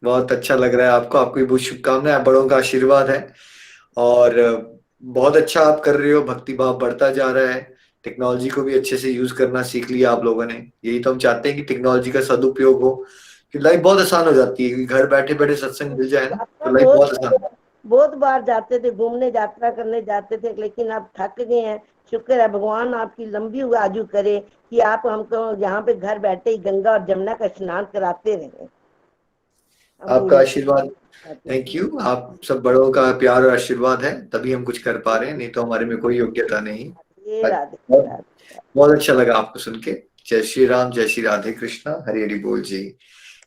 बहुत अच्छा लग रहा है आपको, आपको भी बहुत शुभकामनाएं, बड़ों का आशीर्वाद है। और बहुत अच्छा आप कर रहे हो, भक्ति भाव बढ़ता जा रहा है। टेक्नोलॉजी को भी अच्छे से यूज करना सीख लिया आप लोगों ने। यही तो हम चाहते हैं कि टेक्नोलॉजी का सदुपयोग हो, कि लाइफ बहुत आसान हो जाती है। घर बैठे बैठे सत्संग मिल जाए ना तो लाइफ बहुत आसान। बहुत बार जाते थे घूमने, यात्रा करने जाते थे, लेकिन अब थक गए हैं। शुक्र है, भगवान आपकी लंबी आयु करे कि आप हमको यहाँ पे घर बैठे ही गंगा और जमुना का स्नान कराते रहे। आपका आशीर्वाद, थैंक यू। आप सब बड़ों का प्यार और आशीर्वाद है, तभी हम कुछ कर पा रहे हैं, नहीं तो हमारे में कोई योग्यता नहीं। ये राधे बहुत बहुत अच्छा लगा आपको सुन के। जय श्री राम, जय श्री राधे कृष्णा, हरि हरि बोल जी।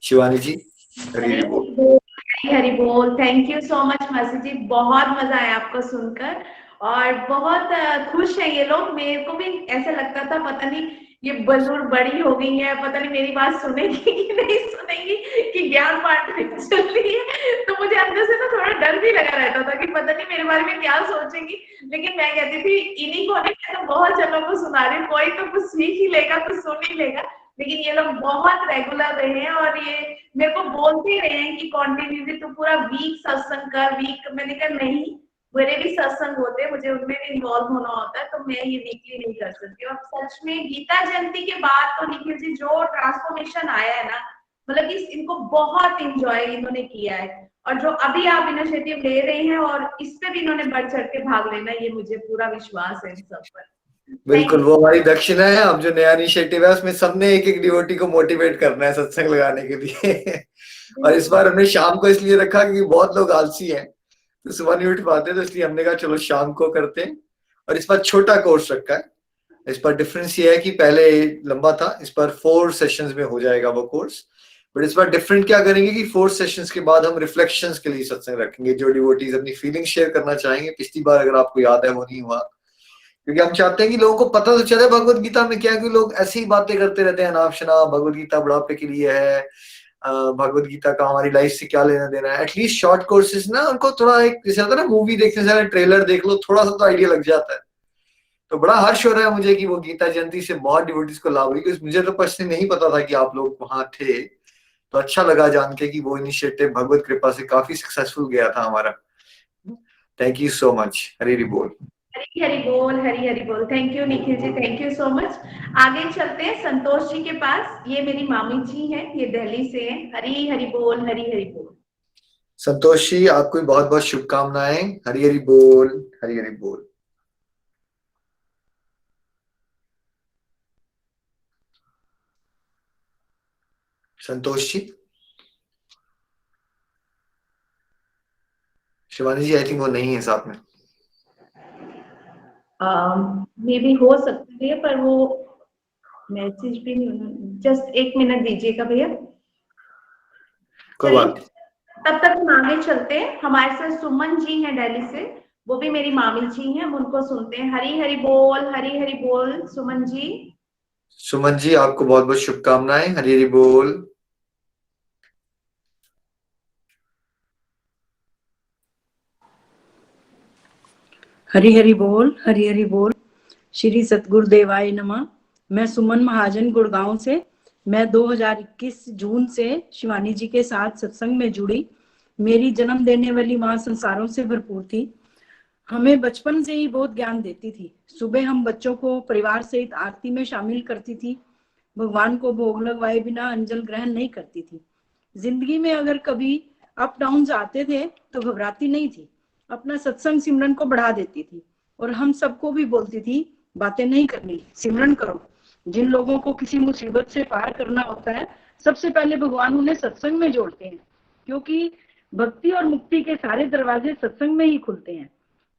शिवानी जी, हरि हरि बोल। हरी हरी बोल। थैंक यू सो मच मासी जी, बहुत मजा आया आपको सुनकर और बहुत खुश है ये लोग। मेरे को भी ऐसा लगता था पता नहीं ये बलूर बड़ी हो गई है, पता नहीं मेरी बात सुनेगी कि नहीं सुनेगी, कि ज्ञान बांटने चल रही है। तो मुझे अंदर से ना थोड़ा डर भी लगा रहता था कि पता नहीं मेरे बारे में क्या सोचेंगी। लेकिन मैं कहती थी इन्हीं को नहीं, मैं तो बहुत जनों को सुना रही हूँ, कोई तो कुछ सीख ही लेगा, कुछ सुन ही लेगा। लेकिन ये लोग बहुत रेगुलर रहे हैं और ये मेरे को बोलते रहे हैं कि कंटिन्यूली तो पूरा वीक सत्संग कर, वीक। मैंने कहा नहीं, मेरे भी सत्संग होते हैं, मुझे उनमें भी इन्वॉल्व होना होता है, तो मैं ये वीकली नहीं कर सकती। और सच में गीता जयंती के बाद तो निखिल जी जो ट्रांसफॉर्मेशन आया है ना, मतलब कि इनको बहुत इंजॉय इन्होंने किया है। और जो अभी आप इनिशिएटिव ले रहे हैं और इस पे भी इन्होंने बढ़ चढ़ के भाग लेना, ये मुझे पूरा विश्वास है इन सब पर। बिल्कुल, वो हमारी दक्षिणा है। अब जो नया इनिशिएटिव है उसमें सबने एक एक डिवोटी को मोटिवेट करना है सत्संग लगाने के लिए। और इस बार हमने शाम को इसलिए रखा क्योंकि बहुत लोग आलसी हैं, तो सुबह नहीं उठ पाते, तो इसलिए हमने कहा चलो शाम को करते हैं। और इस बार छोटा कोर्स रखा है। इस पर डिफरेंस ये है कि पहले लंबा था, इस पर 4 सेशंस में हो जाएगा वो कोर्स। बट इस बार डिफरेंट क्या करेंगे कि 4 सेशंस के बाद हम रिफ्लेक्शंस के लिए सत्संग रखेंगे। जो डिवोटीज अपनी फीलिंग शेयर करना चाहेंगे, पिछली बार अगर आपको याद है वो नहीं हुआ, क्योंकि हम चाहते हैं कि लोगों को पता तो चले भगवत गीता में क्या है। कि लोग ऐसी ही बातें करते रहते हैं, अनाप शनाप, भगवत गीता बुढ़ापे के लिए है, भगवत गीता का हमारी लाइफ से क्या लेना देना है। एटलीस्ट शॉर्ट कोर्सेज ना, उनको थोड़ा एक जैसे होता है ना, मूवी देखने से ट्रेलर देख लो, थोड़ा सा तो आइडिया लग जाता है। तो बड़ा हर्ष हो रहा है मुझे कि वो गीता जयंती से बहुत डिवोटीज को लाभ हुई, क्योंकि मुझे तो पर्सनली नहीं पता था कि आप लोग वहां थे। तो अच्छा लगा जान के कि वो इनिशिएटिव भगवत कृपा से काफी सक्सेसफुल गया था हमारा। Thank you so much. Hari Hari बोल। हरी हरी बोल, हरी हरी बोल। Thank you Nikhil ji, thank you so much. आगे चलते हैं संतोष जी के पास। ये मेरी मामी जी हैं, ये दिल्ली से हैं। हरी हरी बोल, हरी हरी बोल। संतोष जी, आपको भी बहुत बहुत शुभकामनाएं। हरि हरि बोल, हरि हरि बोल। संतोष जी, शिवानी जी आई थिंक वो नहीं है साथ में। मे भी हो सकती है, पर वो मैसेज भी नहीं। जस्ट 1 मिनट दीजिएगा भैया। कोई चलिए, बात नहीं। तब तक हम आगे चलते हैं। हमारे साथ सुमन जी हैं दिल्ली से, वो भी मेरी मामी जी हैं, हम उनको सुनते हैं। हरी हरी बोल, हरी हरी बोल। सुमन जी। सुमन जी, आपको बहुत बहुत शुभकामनाएं। हरि हरि बोल। हरि हरि बोल, हरि हरि बोल। श्री सतगुरुदेवाय नमः। मैं सुमन महाजन गुड़गांव से। मैं 2021 जून से शिवानी जी के साथ सत्संग में जुड़ी। मेरी जन्म देने वाली माँ संसारों से भरपूर थी, हमें बचपन से ही बहुत ज्ञान देती थी। सुबह हम बच्चों को परिवार सहित आरती में शामिल करती थी। भगवान को भोग लगवाए बिना अंजल ग्रहण नहीं करती थी। जिंदगी में अगर कभी अप डाउन आते थे तो घबराती नहीं थी, अपना सत्संग सिमरन को बढ़ा देती थी। और हम सबको भी बोलती थी बातें नहीं करनी, सिमरन करो। जिन लोगों को किसी मुसीबत से पार करना होता है, सबसे पहले भगवान उन्हें सत्संग में जोड़ते हैं, क्योंकि भक्ति और मुक्ति के सारे दरवाजे सत्संग में ही खुलते हैं।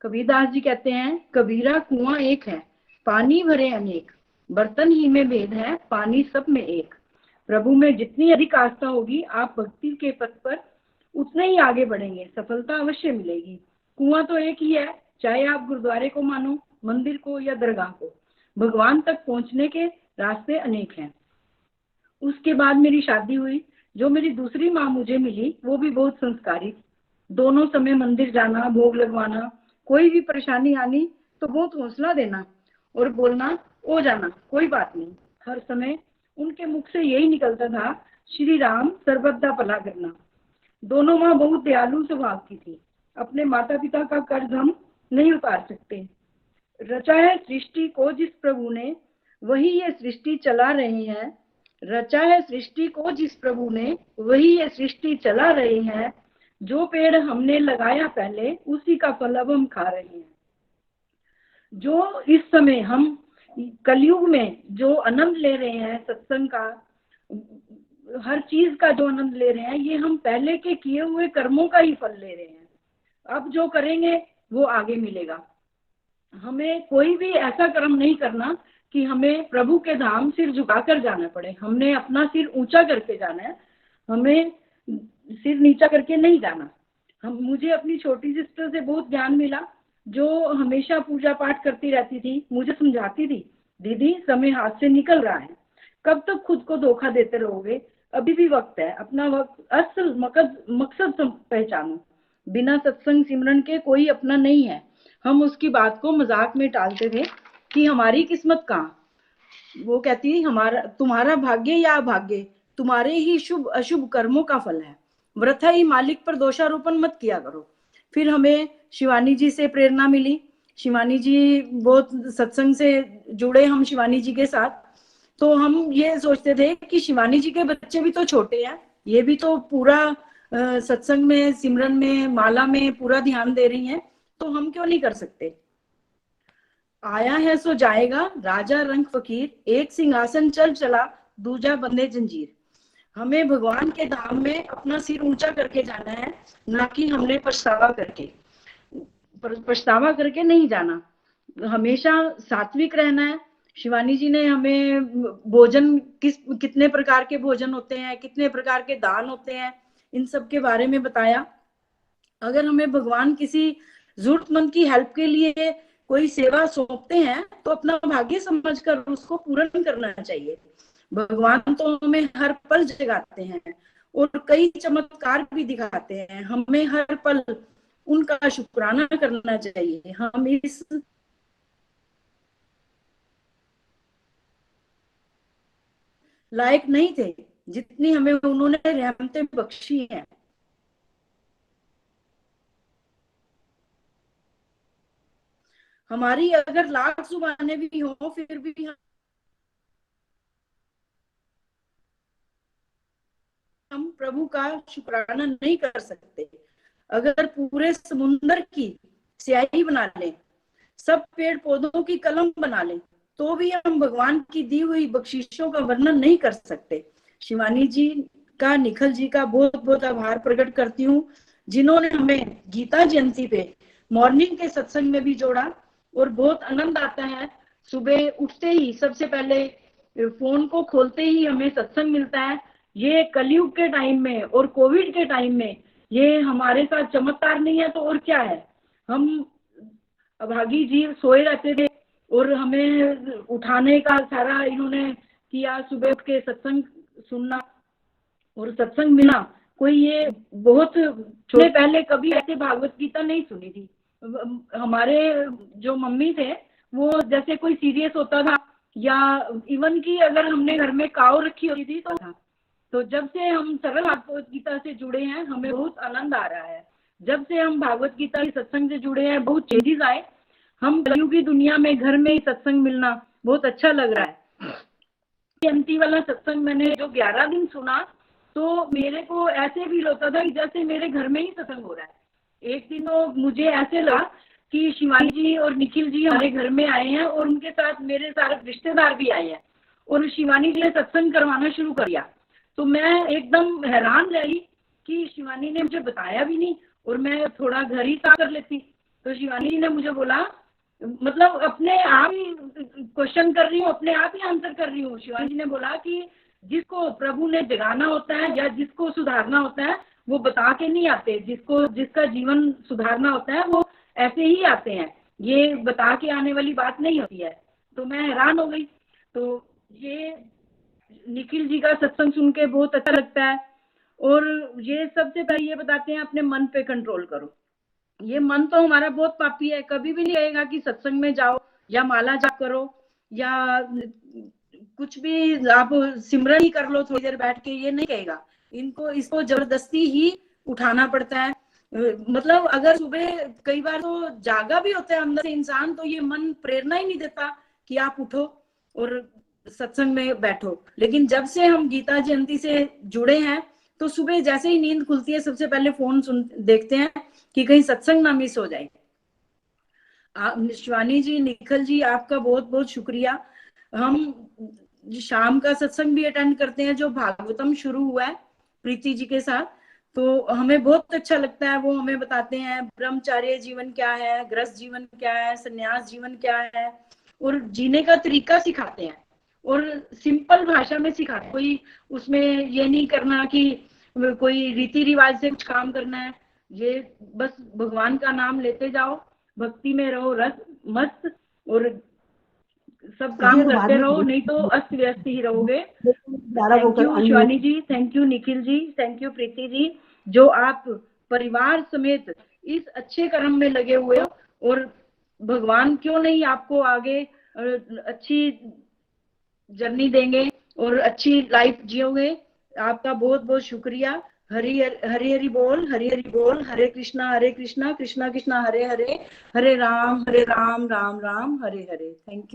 कबीरदास जी कहते हैं, कबीरा कुआं एक है, पानी भरे अनेक, बर्तन ही में भेद है, पानी सब में एक। प्रभु में जितनी अधिक आस्था होगी, आप भक्ति के पथ पर उतने ही आगे बढ़ेंगे, सफलता अवश्य मिलेगी। कुआं तो एक ही है, चाहे आप गुरुद्वारे को मानो, मंदिर को या दरगाह को। भगवान तक पहुंचने के रास्ते अनेक हैं। उसके बाद मेरी शादी हुई। जो मेरी दूसरी माँ मुझे मिली वो भी बहुत संस्कारी थी। दोनों समय मंदिर जाना, भोग लगवाना, कोई भी परेशानी आनी तो बहुत हौसला देना और बोलना हो जाना, कोई बात नहीं। हर समय उनके मुख से यही निकलता था, श्री राम सर्वदा भला करना। दोनों माँ बहुत दयालु स्वभाव की थी। अपने माता पिता का कर्ज हम नहीं उतार सकते। रचा है सृष्टि को जिस प्रभु ने, वही ये सृष्टि चला रहे हैं। रचा है सृष्टि को जिस प्रभु ने, वही ये सृष्टि चला रहे हैं। जो पेड़ हमने लगाया पहले, उसी का फल अब हम खा रहे हैं। जो इस समय हम कलयुग में जो आनंद ले रहे हैं, सत्संग का, हर चीज का जो आनंद ले रहे हैं, ये हम पहले के किए हुए कर्मों का ही फल ले रहे हैं। अब जो करेंगे वो आगे मिलेगा। हमें कोई भी ऐसा कर्म नहीं करना कि हमें प्रभु के धाम सिर झुकाकर जाना पड़े। हमने अपना सिर ऊंचा करके जाना है, हमें सिर नीचा करके नहीं जाना। मुझे अपनी छोटी सिस्टर से बहुत ज्ञान मिला, जो हमेशा पूजा पाठ करती रहती थी। मुझे समझाती थी, दीदी समय हाथ से निकल रहा है, कब तक खुद को धोखा देते रहोगे, अभी भी वक्त है, अपना वक्त, असल मकसद पहचानो। बिना सत्संग सिमरन के कोई अपना नहीं है। हम उसकी बात को मजाक में टालते थे कि हमारी किस्मत कहाँ। वो कहती, हमारा तुम्हारा भाग्य या अभाग्य तुम्हारे ही शुभ अशुभ कर्मों का फल है। वृथा ही मालिक पर दोषारोपण मत किया करो। फिर हमें शिवानी जी से प्रेरणा मिली। शिवानी जी बहुत सत्संग से जुड़े हम शिवानी जी के साथ। तो हम ये सोचते थे कि शिवानी जी के बच्चे भी तो छोटे हैं, ये भी तो पूरा सत्संग में, सिमरन में, माला में पूरा ध्यान दे रही हैं, तो हम क्यों नहीं कर सकते। आया है सो जाएगा, राजा रंग फकीर, एक सिंहासन चल चला, दूजा बंधे जंजीर। हमें भगवान के धाम में अपना सिर ऊंचा करके जाना है, ना कि हमने पछतावा करके नहीं जाना। हमेशा सात्विक रहना है। शिवानी जी ने हमें भोजन कितने प्रकार के भोजन होते हैं, कितने प्रकार के दान होते हैं, इन सब के बारे में बताया। अगर हमें भगवान किसी जरूरतमंद की हेल्प के लिए कोई सेवा सौंपते हैं तो अपना भाग्य समझकर उसको पूर्ण करना चाहिए। भगवान तो हमें हर पल जगाते हैं और कई चमत्कार भी दिखाते हैं। हमें हर पल उनका शुक्राना करना चाहिए। हम इस लायक नहीं थे जितनी हमें उन्होंने रहमतें बख्शी हैं। हमारी अगर लाख जुबानें भी हो, फिर भी हम प्रभु का शुक्राना नहीं कर सकते। अगर पूरे समुन्द्र की स्याही बना लें, सब पेड़ पौधों की कलम बना लें, तो भी हम भगवान की दी हुई बख्शिशों का वर्णन नहीं कर सकते। शिवानी जी का, निखिल जी का बहुत बहुत आभार प्रकट करती हूँ, जिन्होंने हमें गीता जयंती पे मॉर्निंग के सत्संग में भी जोड़ा। और बहुत आनंद आता है, सुबह उठते ही सबसे पहले फोन को खोलते ही हमें सत्संग मिलता है। ये कलयुग के टाइम में और कोविड के टाइम में ये हमारे साथ चमत्कार नहीं है तो और क्या है। हम अभागी जी सोए रहते थे और हमें उठाने का सारा इन्होंने किया, सुबह उठ के सत्संग सुनना और सत्संग मिला। कोई ये बहुत छोटे पहले कभी ऐसे भागवत गीता नहीं सुनी थी। हमारे जो मम्मी थे वो जैसे कोई सीरियस होता था या इवन की अगर हमने घर में काव रखी होती थी तो जब से हम सरल भागवत गीता से जुड़े हैं हमें बहुत आनंद आ रहा है। जब से हम भागवत गीता के सत्संग से जुड़े हैं बहुत चेंजेस आए। हम कलयुग की दुनिया में घर में ही सत्संग मिलना बहुत अच्छा लग रहा है। जयंती वाला सत्संग मैंने जो 11 दिन सुना तो मेरे को ऐसे फील होता था कि जैसे मेरे घर में ही सत्संग हो रहा है। एक दिन तो मुझे ऐसे लगा कि शिवानी जी और निखिल जी हमारे घर में आए हैं और उनके साथ मेरे सारे रिश्तेदार भी आए हैं और शिवानी जी ने सत्संग करवाना शुरू कर दिया। तो मैं एकदम हैरान रही कि शिवानी ने मुझे बताया भी नहीं और मैं थोड़ा घर ही साफ कर लेती। तो शिवानी जी ने मुझे बोला, मतलब अपने आप ही क्वेश्चन कर रही हूँ, अपने आप ही आंसर कर रही हूँ। शिवानी जी ने बोला कि जिसको प्रभु ने जगाना होता है या जिसको सुधारना होता है वो बता के नहीं आते, जिसका जीवन सुधारना होता है वो ऐसे ही आते हैं, ये बता के आने वाली बात नहीं होती है। तो मैं हैरान हो गई। तो ये निखिल जी का सत्संग सुन के बहुत अच्छा लगता है और ये सबसे पहले ये बताते हैं अपने मन पे कंट्रोल करो। ये मन तो हमारा बहुत पापी है, कभी भी नहीं कहेगा कि सत्संग में जाओ या माला जाप करो या कुछ भी आप सिमरन ही कर लो थोड़ी देर बैठ के, ये नहीं कहेगा। इसको जबरदस्ती ही उठाना पड़ता है। मतलब अगर सुबह कई बार तो जागा भी होता है अंदर से इंसान, तो ये मन प्रेरणा ही नहीं देता कि आप उठो और सत्संग में बैठो। लेकिन जब से हम गीता जयंती से जुड़े हैं तो सुबह जैसे ही नींद खुलती है सबसे पहले फोन देखते हैं कि कहीं सत्संग ना मिस हो जाए। शिवानी जी, निखिल जी, आपका बहुत बहुत शुक्रिया। हम शाम का सत्संग भी अटेंड करते हैं जो भागवतम शुरू हुआ है प्रीति जी के साथ, तो हमें बहुत अच्छा लगता है। वो हमें बताते हैं ब्रह्मचार्य जीवन क्या है, गृहस्थ जीवन क्या है, संन्यास जीवन क्या है, और जीने का तरीका सिखाते हैं और सिंपल भाषा में सिखाते हैं। कोई उसमें ये नहीं करना कि कोई रीति रिवाज से कुछ काम करना है, ये बस भगवान का नाम लेते जाओ, भक्ति में रहो रस मस्त, और सब काम करते रहो, नहीं तो अस्त व्यस्त ही रहोगे। Thank you Shivani ji, thank you Nikhil ji, thank you Preeti ji, जो आप परिवार समेत इस अच्छे कर्म में लगे हुए हो, और भगवान क्यों नहीं आपको आगे अच्छी जर्नी देंगे और अच्छी लाइफ जियोगे। आपका बहुत बहुत शुक्रिया। हरि हरि हरि बोल, हरि हरि बोल, हरे कृष्णा कृष्णा कृष्णा हरे हरे, हरे राम राम राम हरे हरे। थैंक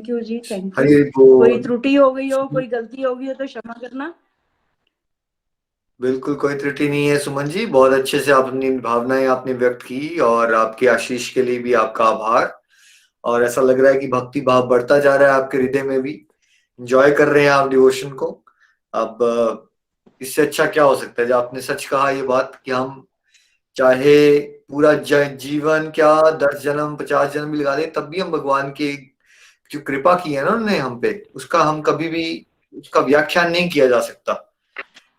यू जी, थैंक हरि यू। हरि बोल। कोई त्रुटि हो गई हो, कोई गलती हो गई हो तो क्षमा करना। बिल्कुल कोई त्रुटि नहीं है सुमन जी, बहुत अच्छे से आप अपनी भावनाएं आपने व्यक्त की, और आपके आशीष के लिए भी आपका आभार। और ऐसा लग रहा है कि भक्ति भाव बढ़ता जा रहा है आपके हृदय में भी, एंजॉय कर रहे हैं आप डिवोशन को। अब इससे अच्छा क्या हो सकता है। जब आपने सच कहा ये बात कि हम चाहे पूरा जीवन क्या 10 जन्म 50 जन्म भी लगा दे, तब भी हम भगवान की जो कृपा की है ना उन्होंने हम पे, उसका हम कभी भी उसका व्याख्यान नहीं किया जा सकता।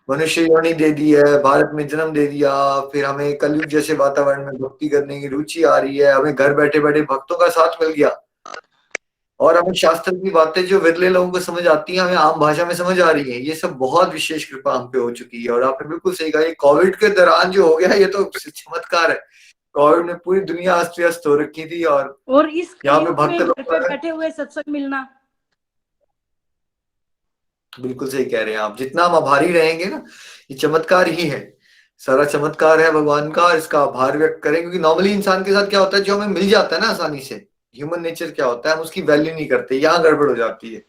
मनुष्य योनि दे दी है, भारत में जन्म दे दिया, फिर हमें कलयुग जैसे वातावरण में भक्ति करने की रुचि आ रही है, हमें घर बैठे बैठे भक्तों का साथ मिल गया, और हमें शास्त्र की बातें जो विरले लोगों को समझ आती हैं हमें आम भाषा में समझ आ रही है। ये सब बहुत विशेष कृपा हम पे हो चुकी है। और आपने बिल्कुल सही कहा, ये कोविड के दौरान जो हो गया ये तो चमत्कार है। कोविड में पूरी दुनिया अस्त व्यस्त हो रखी थी, और इस यहाँ पे कलयुग भक्त में घर पे लोग, बैठे हुए सत्संग मिलना। बिल्कुल सही कह रहे हैं आप। जितना हम आभारी रहेंगे ना, ये चमत्कार ही है, सारा चमत्कार है भगवान का, इसका आभार व्यक्त करें। क्योंकि नॉर्मली इंसान के साथ क्या होता है, जो हमें मिल जाता है ना आसानी से, ह्यूमन नेचर क्या होता है, हम उसकी वैल्यू नहीं करते, यहाँ गड़बड़ हो जाती है।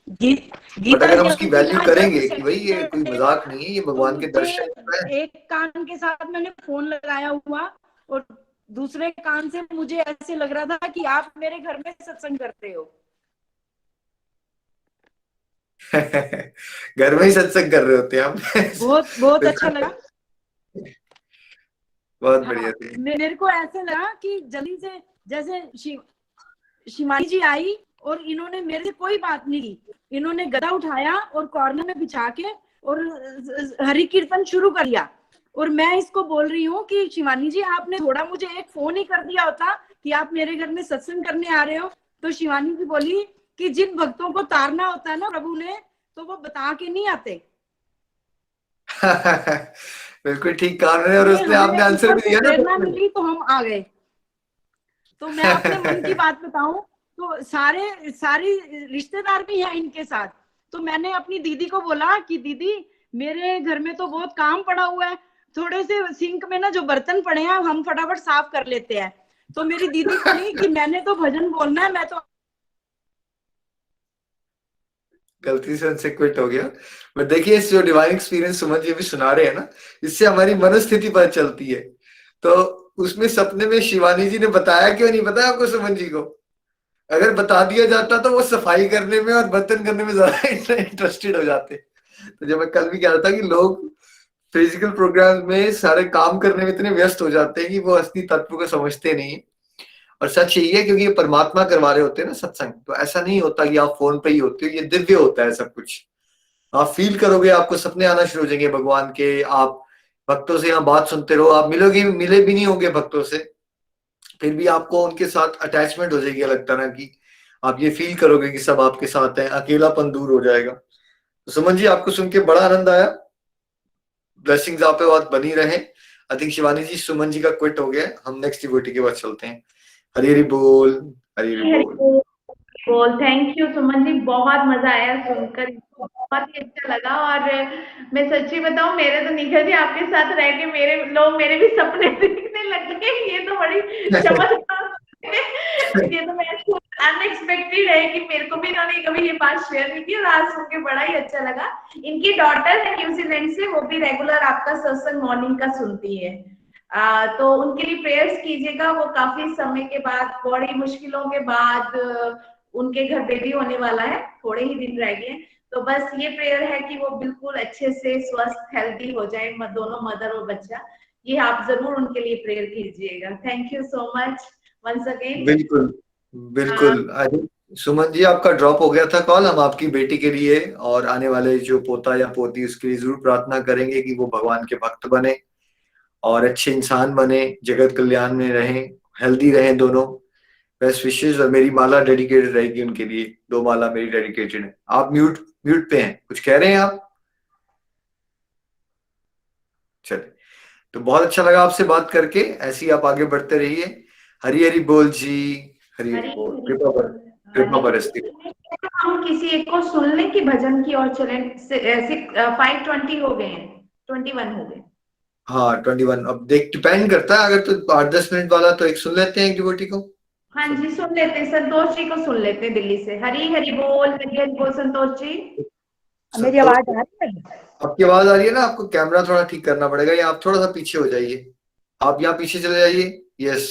बट अगर हम उसकी वैल्यू करेंगे कि भाई ये कोई मजाक नहीं है, ये तो भगवान के मुझे दर्शन है। एक कान के साथ मैंने फोन लगाया हुआ और दूसरे कान से मुझे ऐसे लग रहा था कि आप मेरे घर में सत्संग करते हो। घर में ही सत्संग कर रहे होते हैं हम। बहुत बहुत अच्छा लगा। बहुत हाँ, बढ़िया थी। मेरे को ऐसे लगा कि जल्दी से जैसे शिवानी जी आई और इन्होंने मेरे से कोई बात नहीं की, इन्होंने गदा उठाया और कॉर्नर में बिछा के और हरि कीर्तन शुरू कर दिया। और मैं इसको बोल रही हूँ कि शिवानी जी आपने थोड़ा मुझे एक फोन ही कर दिया होता कि आप मेरे घर में सत्संग करने आ रहे हो, तो शिवानी जी बोली कि जिन भक्तों को तारना होता है ना प्रभु ने, तो वो बता के नहीं आते। बिल्कुल ठीक कहा मैंने, और उसने आपने आंसर भी दिया ना। प्रेरणा मिली तो हम आ गए। तो मैं अपने मन की बात बताऊं तो सारी रिश्तेदार भी हैं इनके साथ। तो मैंने अपनी दीदी को बोला कि दीदी मेरे घर में तो बहुत काम पड़ा हुआ है, थोड़े से सिंक में ना जो बर्तन पड़े हैं हम फटाफट साफ कर लेते हैं। तो मेरी दीदी बोली कि मैंने तो भजन बोलना है, मैं तो गलती से उनसे क्विट हो गया। बट देखिए इस जो डिवाइन एक्सपीरियंस सुमन जी भी सुना रहे हैं ना, इससे हमारी मनोस्थिति पता चलती है। तो उसमें सपने में शिवानी जी ने बताया, क्यों नहीं बताया आपको सुमन जी को? अगर बता दिया जाता तो वो सफाई करने में और बर्तन करने में ज्यादा इंटरेस्टेड हो जाते। तो जब मैं कल भी कह रहा था कि लोग फिजिकल प्रोग्राम में सारे काम करने में इतने व्यस्त हो जाते हैं कि वो असली तत्व को समझते नहीं। और सच यही है, क्योंकि ये परमात्मा करवा रहे होते हैं ना सत्संग, तो ऐसा नहीं होता कि आप फोन पे ही होते हो, ये दिव्य होता है सब कुछ। आप फील करोगे, आपको सपने आना शुरू हो जाएंगे भगवान के, आप भक्तों से यहाँ बात सुनते रहो, आप मिले भी नहीं होंगे भक्तों से, फिर भी आपको उनके साथ अटैचमेंट हो जाएगी अलग तरह की। आप ये फील करोगे कि सब आपके साथ हैं, अकेलापन दूर हो जाएगा। तो सुमन जी आपको सुन के बड़ा आनंद आया, ब्लेसिंग्स आप पे बहुत बनी रहे। आई थिंक शिवानी जी, सुमन जी का क्विट हो गया, हम नेक्स्ट डिवोटी के बाद चलते हैं। हरी हरी बोल, हरी हरी हरी बोल। बोल। थैंक यू सुमन जी, बहुत मजा आया सुनकर, बहुत ही अच्छा लगा। और मैं सच्ची बताऊं, मेरे तो निखिल जी आपके साथ रह के मेरे भी सपने दिखने लग गए। ये तो बड़ी चमत्कार है। ये तो मैं अनएक्सपेक्टेड है कि मेरे को भी इन्होंने कभी ये बात शेयर नहीं की, और आज सुन के बड़ा ही अच्छा लगा। इनकी डॉटर है न्यूजीलैंड से, वो भी रेगुलर आपका सत्संग मॉर्निंग का सुनती है। तो उनके लिए प्रेयर्स कीजिएगा। वो काफी समय के बाद, बड़ी मुश्किलों के बाद उनके घर बेबी होने वाला है, थोड़े ही दिन रह गए। तो बस ये प्रेयर है कि वो बिल्कुल अच्छे से स्वस्थ हेल्दी हो जाए, दोनों मदर और बच्चा। ये आप जरूर उनके लिए प्रेयर कीजिएगा। Thank you so much once again. बिल्कुल बिल्कुल। अरे सुमन जी, आपका ड्रॉप हो गया था कॉल। हम आपकी बेटी के लिए और आने वाले जो पोता या पोती, उसके लिए जरूर प्रार्थना करेंगे कि वो भगवान के भक्त बने और अच्छे इंसान बने, जगत कल्याण में रहें, हेल्दी रहें दोनों। बेस्ट विशेष। और मेरी माला डेडिकेटेड रहेगी उनके लिए, 2 माला मेरी डेडिकेटेड है। आप म्यूट म्यूट पे हैं, कुछ कह रहे हैं आप? चलिए, तो बहुत अच्छा लगा आपसे बात करके, ऐसे ही आप आगे बढ़ते रहिए। हरी हरी बोल जी, हरी हरी हरी बोल। हरी कृपा पर, बोल। कृपा बरसती। हम किसी एक को सुन लें कि भजन की ओर चलें। 5:20 हो गए हैं, 21 हो गए। हाँ 21। अब देख, डिपेंड करता है, अगर तो 8-10 मिनट वाला तो एक सुन लेते हैं, एक डिवोटी को। हाँ जी, सुन लेते हैं, संतोष जी को सुन लेते हैं दिल्ली से। हरी हरी बोल, हरी हरी बोल संतोष जी। मेरी संतोष, आवाज आ रही है? आपकी आवाज आ रही है ना? आपको कैमरा थोड़ा ठीक करना पड़ेगा, या आप थोड़ा सा पीछे हो जाइए। आप यहाँ पीछे चले जाइए। यस,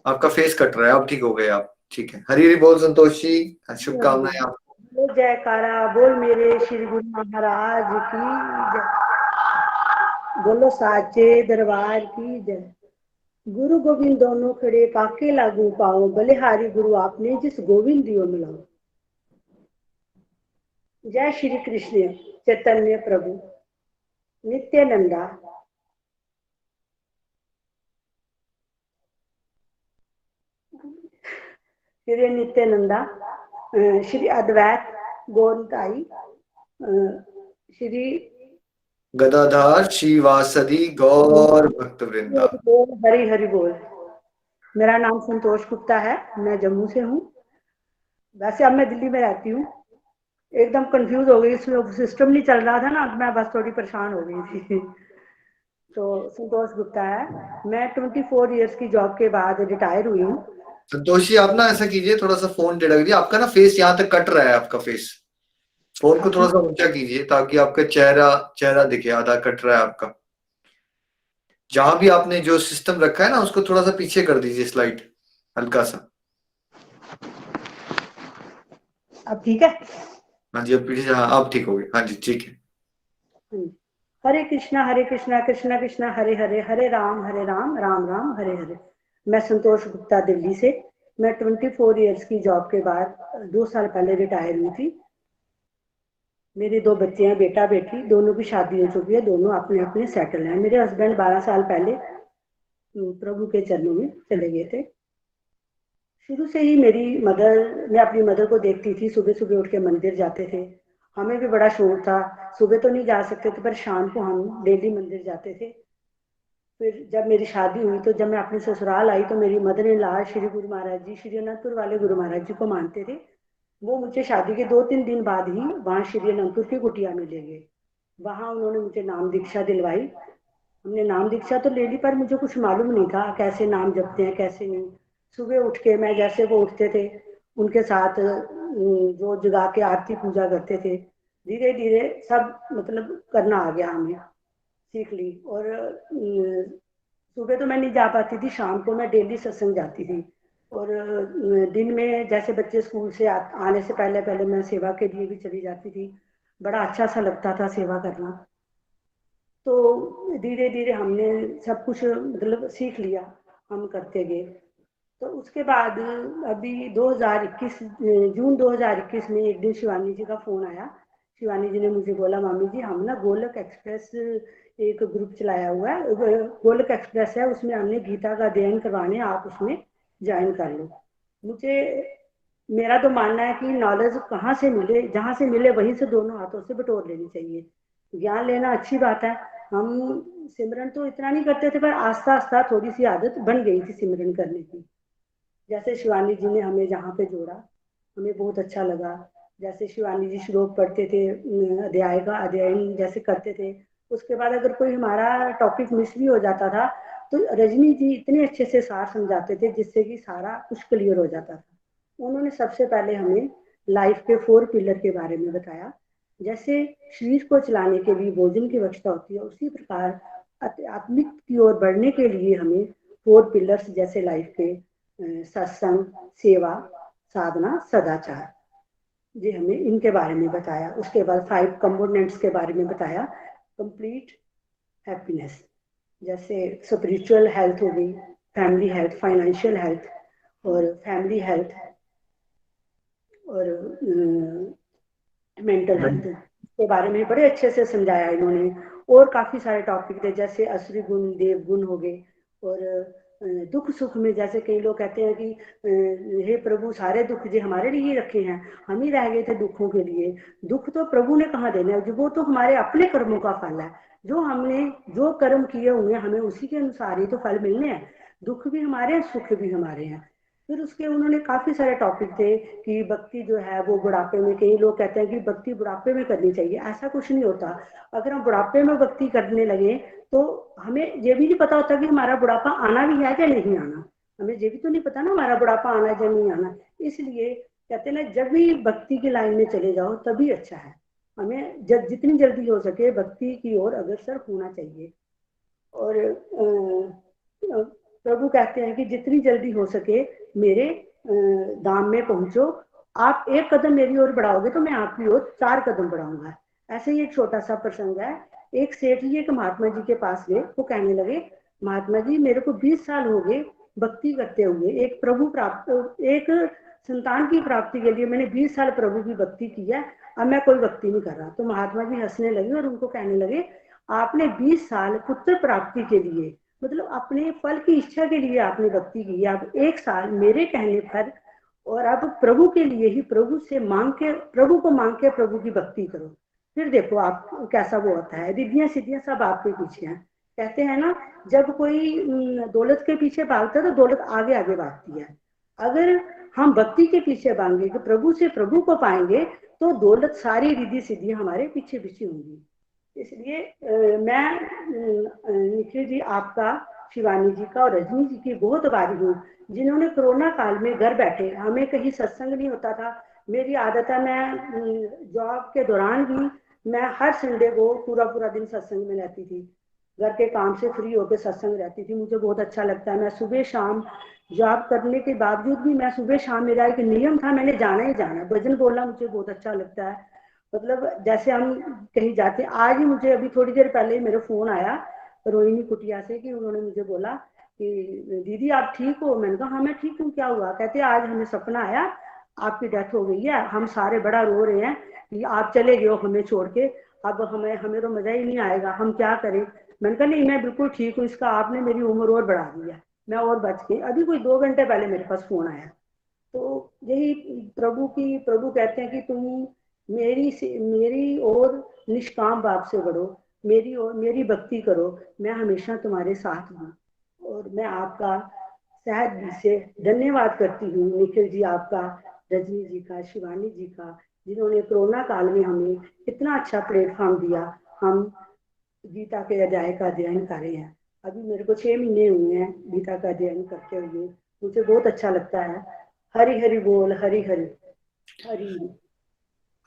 आपका फेस कट रहा है, आप ठीक हो गए आप। ठीक है, हरी हरी बोल संतोष जी, शुभकामनाएं आपको। बोल जयकारा बोल मेरे श्री गुरु महाराज की जय। बोलो साचे दरबार की जय। गुरु गोविंद दोनों खड़े काके लागू पाओ, बलिहारी गुरु आपने जिस गोविंद दियो मिलाओ। जय श्री कृष्ण चैतन्य प्रभु नित्यानंदा, श्री नित्यानंदा, श्री अद्वैत गौरताई, श्री गदाधार श्रीवासदि गौर भक्त वृंदा। हरि हरि बोल। मेरा नाम संतोष गुप्ता है, मैं जम्मू से हूँ। वैसे अब मैं दिल्ली में रहती हूँ। एकदम कंफ्यूज हो गई, इसमें सिस्टम नहीं चल रहा था ना, मैं बस थोड़ी परेशान हो गई थी। तो संतोष गुप्ता है, मैं 24 इयर्स की जॉब के बाद रिटायर हुई हूँ। संतोष जी, आप ना ऐसा कीजिए, थोड़ा सा फोन टेढ़ा कीजिए, आपका ना फेस यहाँ तक कट रहा है, आपका फेस। फोन को थोड़ा सा ऊंचा कीजिए ताकि आपका चेहरा चेहरा दिखे, आधा कट रहा है आपका। जहां भी आपने जो सिस्टम रखा है ना, उसको थोड़ा सा पीछे कर दीजिए, स्लाइड हल्का सा। अब ठीक है? हाँ जी, अब पीछे, हाँ अब ठीक हो गए। हाँ जी, ठीक है। हरे कृष्णा कृष्णा कृष्णा हरे हरे, हरे राम राम राम हरे हरे। मैं संतोष गुप्ता दिल्ली से। मैं 24 इयर्स की जॉब के बाद 2 साल पहले रिटायर हुई थी। मेरे 2 बच्चे हैं, बेटा बेटी, दोनों की शादी हो चुकी है, दोनों अपने अपने सेटल हैं। मेरे हस्बैंड 12 साल पहले प्रभु के चरणों में चले गए थे। शुरू से ही मैं अपनी मदर को देखती थी, सुबह सुबह उठ के मंदिर जाते थे। हमें भी बड़ा शौक था, सुबह तो नहीं जा सकते थे पर शाम को हम डेली मंदिर जाते थे। फिर जब मेरी शादी हुई, तो जब मैं अपने ससुराल आई, तो मेरी mother in law Shri Guru Maharaj जी, श्री अनंतपुर वाले गुरु महाराज जी को मानते थे। वो मुझे शादी के 2-3 दिन बाद ही वहाँ श्री अनंतपुर की कुटिया में ले गए। वहाँ उन्होंने मुझे नाम दीक्षा दिलवाई। हमने नाम दीक्षा तो ले ली, पर मुझे कुछ मालूम नहीं था कैसे नाम जपते हैं कैसे नहीं। सुबह उठ के मैं, जैसे वो उठते थे उनके साथ जो जगा के आरती पूजा करते थे, धीरे धीरे सब मतलब करना आ गया, हमें सीख ली। और सुबह तो मैं नहीं जा पाती थी, शाम को मैं डेली सत्संग जाती थी। और दिन में जैसे बच्चे स्कूल से आने से पहले पहले मैं सेवा के लिए भी चली जाती थी। बड़ा अच्छा सा लगता था सेवा करना। तो धीरे धीरे हमने सब कुछ मतलब सीख लिया, हम करते गए। तो उसके बाद अभी 2021 जून 2021 में एक दिन शिवानी जी का फोन आया। शिवानी जी ने मुझे बोला, मामी जी हम ना गोलक एक्सप्रेस एक ग्रुप चलाया हुआ है, गोलक एक्सप्रेस है, उसमें हमने गीता का अध्ययन करवाने, आप उसमें ज्वाइन कर लो। मेरा तो मानना है कि नॉलेज कहाँ से मिले, जहाँ से मिले वहीं से दोनों हाथों से बटोर लेनी चाहिए। ज्ञान लेना अच्छी बात है, हम सिमरन तो इतना नहीं करते थे, पर आस्ता आस्ता थोड़ी सी आदत बन गई थी सिमरन करने की। जैसे शिवानी जी ने हमें जहाँ पे जोड़ा, हमें बहुत अच्छा लगा। जैसे शिवानी जी श्लोक पढ़ते थे, अध्याय का अध्ययन जैसे करते थे, उसके बाद अगर कोई हमारा टॉपिक मिस भी हो जाता था तो रजनी जी इतने अच्छे से सार समझाते थे जिससे कि सारा कुछ क्लियर हो जाता था। उन्होंने सबसे पहले हमें लाइफ के 4 पिलर के बारे में बताया। जैसे शरीर को चलाने के लिए भोजन की आवश्यकता होती है, उसी प्रकार आत्मिक की ओर बढ़ने के लिए हमें 4 पिलर्स जैसे लाइफ के सत्संग, सेवा, साधना, सदाचार, जी हमें इनके बारे में बताया। उसके बाद 5 कंपोनेंट्स के बारे में बताया। कंप्लीट हैप्पीनेस, जैसे स्पिरिचुअल हेल्थ हो गई, फैमिली हेल्थ, फाइनेंशियल हेल्थ और फैमिली हेल्थ और मेंटल हेल्थ के बारे में बड़े अच्छे से समझाया इन्होंने। और काफी सारे टॉपिक थे, जैसे असुरी गुण, देव गुण हो गए। और दुख सुख में जैसे कई लोग कहते हैं कि हे प्रभु सारे दुख जो हमारे लिए रखे हैं, हम ही रह गए थे दुखों के लिए। दुख तो प्रभु ने कहाँ देना है, वो तो हमारे अपने कर्मों का फल है। जो हमने जो कर्म किए हुए हमें उसी के अनुसार ही तो फल मिलने हैं। दुख भी हमारे हैं, सुख भी हमारे हैं। फिर उसके उन्होंने काफी सारे टॉपिक थे कि भक्ति जो है वो बुढ़ापे में, कई लोग कहते हैं कि भक्ति बुढ़ापे में करनी चाहिए, ऐसा कुछ नहीं होता। अगर हम बुढ़ापे में भक्ति करने लगे तो हमें ये भी नहीं पता होता कि हमारा बुढ़ापा आना भी है या नहीं आना। हमें ये भी तो नहीं पता ना हमारा बुढ़ापा आना या नहीं आना। इसलिए कहते हैं ना, जब भी भक्ति की लाइन में चले जाओ तभी अच्छा है। हमें जितनी जल्दी हो सके भक्ति की ओर अग्रसर होना चाहिए। और प्रभु कहते हैं कि जितनी जल्दी हो सके मेरे धाम में पहुंचो। आप 1 कदम मेरी ओर बढ़ाओगे तो मैं आपकी ओर 4 कदम बढ़ाऊंगा। ऐसे ही एक छोटा सा प्रसंग है। एक सेठ जी एक महात्मा जी के पास गए, वो कहने लगे महात्मा जी मेरे को 20 साल हो गए भक्ति करते हुए, एक संतान की प्राप्ति के लिए मैंने 20 साल प्रभु की भक्ति की है, अब मैं कोई भक्ति नहीं कर रहा। तो महात्मा जी हंसने लगे और उनको कहने लगे आपने 20 साल पुत्र प्राप्ति के लिए, मतलब अपने फल की इच्छा के लिए आपने भक्ति की है, अब 1 साल मेरे कहने पर और अब प्रभु के लिए ही, प्रभु से मांग के, प्रभु को मांग के प्रभु की भक्ति करो, फिर देखो आप कैसा वो होता है। रिद्धियां सिद्धियां सब आपके पीछे हैं। कहते हैं ना, जब कोई दौलत के पीछे भागता है तो दौलत आगे आगे भागती है। अगर हम भक्ति के पीछे भागेंगे कि प्रभु से प्रभु को पाएंगे तो दौलत सारी रिद्धि सिद्धियां हमारे पीछे पीछे होंगी। इसलिए मैं निखिल जी आपका, शिवानी जी का और रजनी जी की बहुत आभारी हूँ, जिन्होंने कोरोना काल में घर बैठे, हमें कहीं सत्संग नहीं होता था। मेरी आदत है, मैं जॉब के दौरान भी मैं हर संडे को पूरा दिन सत्संग में रहती थी। घर के काम से फ्री होकर सत्संग रहती थी, मुझे बहुत अच्छा लगता है। मैं सुबह शाम जॉब करने के बावजूद भी मैं सुबह शाम, मेरा एक नियम था, मैंने जाना ही जाना। भजन बोलना मुझे बहुत अच्छा लगता है। मतलब जैसे हम कहीं जाते, आज ही मुझे अभी थोड़ी देर पहले मेरा फोन आया रोहिणी कुटिया से कि उन्होंने मुझे बोला कि दीदी आप ठीक हो। मैंने कहा हाँ मैं ठीक हूँ, क्या हुआ? कहते आज हमें सपना आया आपकी डेथ हो गई है, हम सारे बड़ा रो रहे हैं कि आप चले गए हो हमें छोड़ के, अब हमें तो मजा ही नहीं आएगा, हम क्या करें। मैंने कहा नहीं मैं बिल्कुल ठीक हूँ, इसका आपने मेरी उम्र और बढ़ा दी है, मैं और बच गई। अभी कोई 2 घंटे पहले मेरे पास फोन आया। तो यही प्रभु कहते हैं कि तुम मेरी और निष्काम भाव से बढ़ो, मेरी भक्ति करो, मैं हमेशा तुम्हारे साथ हूँ। और मैं आपका सहज दिल से धन्यवाद करती हूँ, निखिल जी आपका, रजनी जी का, शिवानी जी का, जिन्होंने कोरोना काल में हमें इतना अच्छा प्लेटफॉर्म दिया। हम गीता के अध्याय का अध्ययन कर रहे हैं, अभी मेरे को 6 महीने हुए हैं गीता का अध्ययन करते हुए, मुझे बहुत अच्छा लगता है। हरि हरि बोल, हरि हरि हरि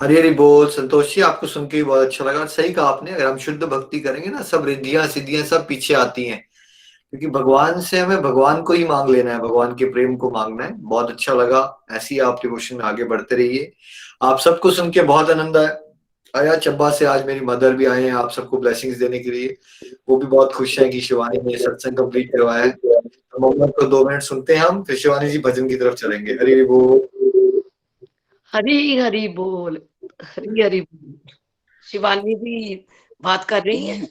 हरी हरी बोल। संतोष जी आपको सुन के भी बहुत अच्छा लगा। सही कहा आपने, अगर हम शुद्ध भक्ति करेंगे ना, सब रिद्धियां सिद्धियां सब पीछे आती हैं, क्योंकि भगवान से हमें भगवान को ही मांग लेना है, भगवान के प्रेम को मांगना है। बहुत अच्छा लगा, ऐसे ही आप डिवोशन में आगे बढ़ते रहिए। आप सबको सुन के बहुत आनंद आया। चब्बा से आज मेरी मदर भी आए हैं आप सबको ब्लेसिंग्स देने के लिए, वो भी बहुत खुश है कि शिवानी ने सत्संग कंप्लीट करवाया है। तो मोहम्मद को 2 मिनट सुनते हैं हम, फिर शिवानी जी भजन की तरफ चलेंगे। हरी हरी बोल। हरी हरी बोल, हरी हरी बोल। शिवानी जी बात कर रही हैं?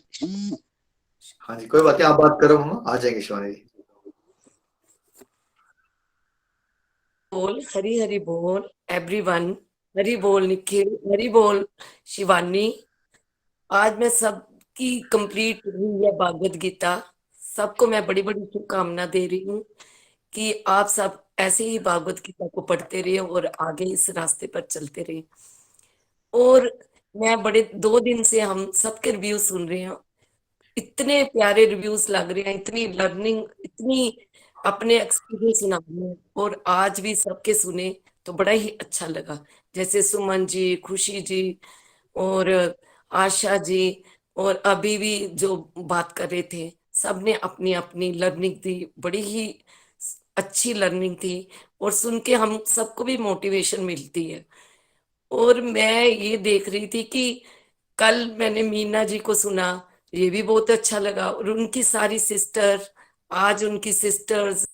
हाँ जी कोई बात नहीं, आप बात करो, हम आ जाएंगे शिवानी जी। बोल, हरी हरी बोल एवरीवन। हरी बोल निखिल, हरी बोल शिवानी। आज मैं सब की कंप्लीट हुई है भागवत गीता। सबको मैं बड़ी बड़ी शुभकामना दे रही हूँ कि आप सब ऐसे ही भागवत गीता को पढ़ते रहे और आगे इस रास्ते पर चलते रहे। और मैं बड़े 2 दिन से हम सबके रिव्यू सुन रहे हैं, इतने प्यारे रिव्यूज लग रहे हैं, इतनी लर्निंग, इतनी अपने एक्सपीरियंस सुना रहे हैं। और आज भी सबके सुने तो बड़ा ही अच्छा लगा। जैसे सुमन जी, खुशी जी और आशा जी और अभी भी जो बात कर रहे थे, सबने अपनी अपनी लर्निंग दी, बड़ी ही अच्छी लर्निंग थी। और सुन के हम सबको भी मोटिवेशन मिलती है। और मैं ये देख रही थी कि कल मैंने मीना जी को सुना, ये भी बहुत अच्छा लगा। और उनकी सारी सिस्टर, आज उनकी सिस्टर्स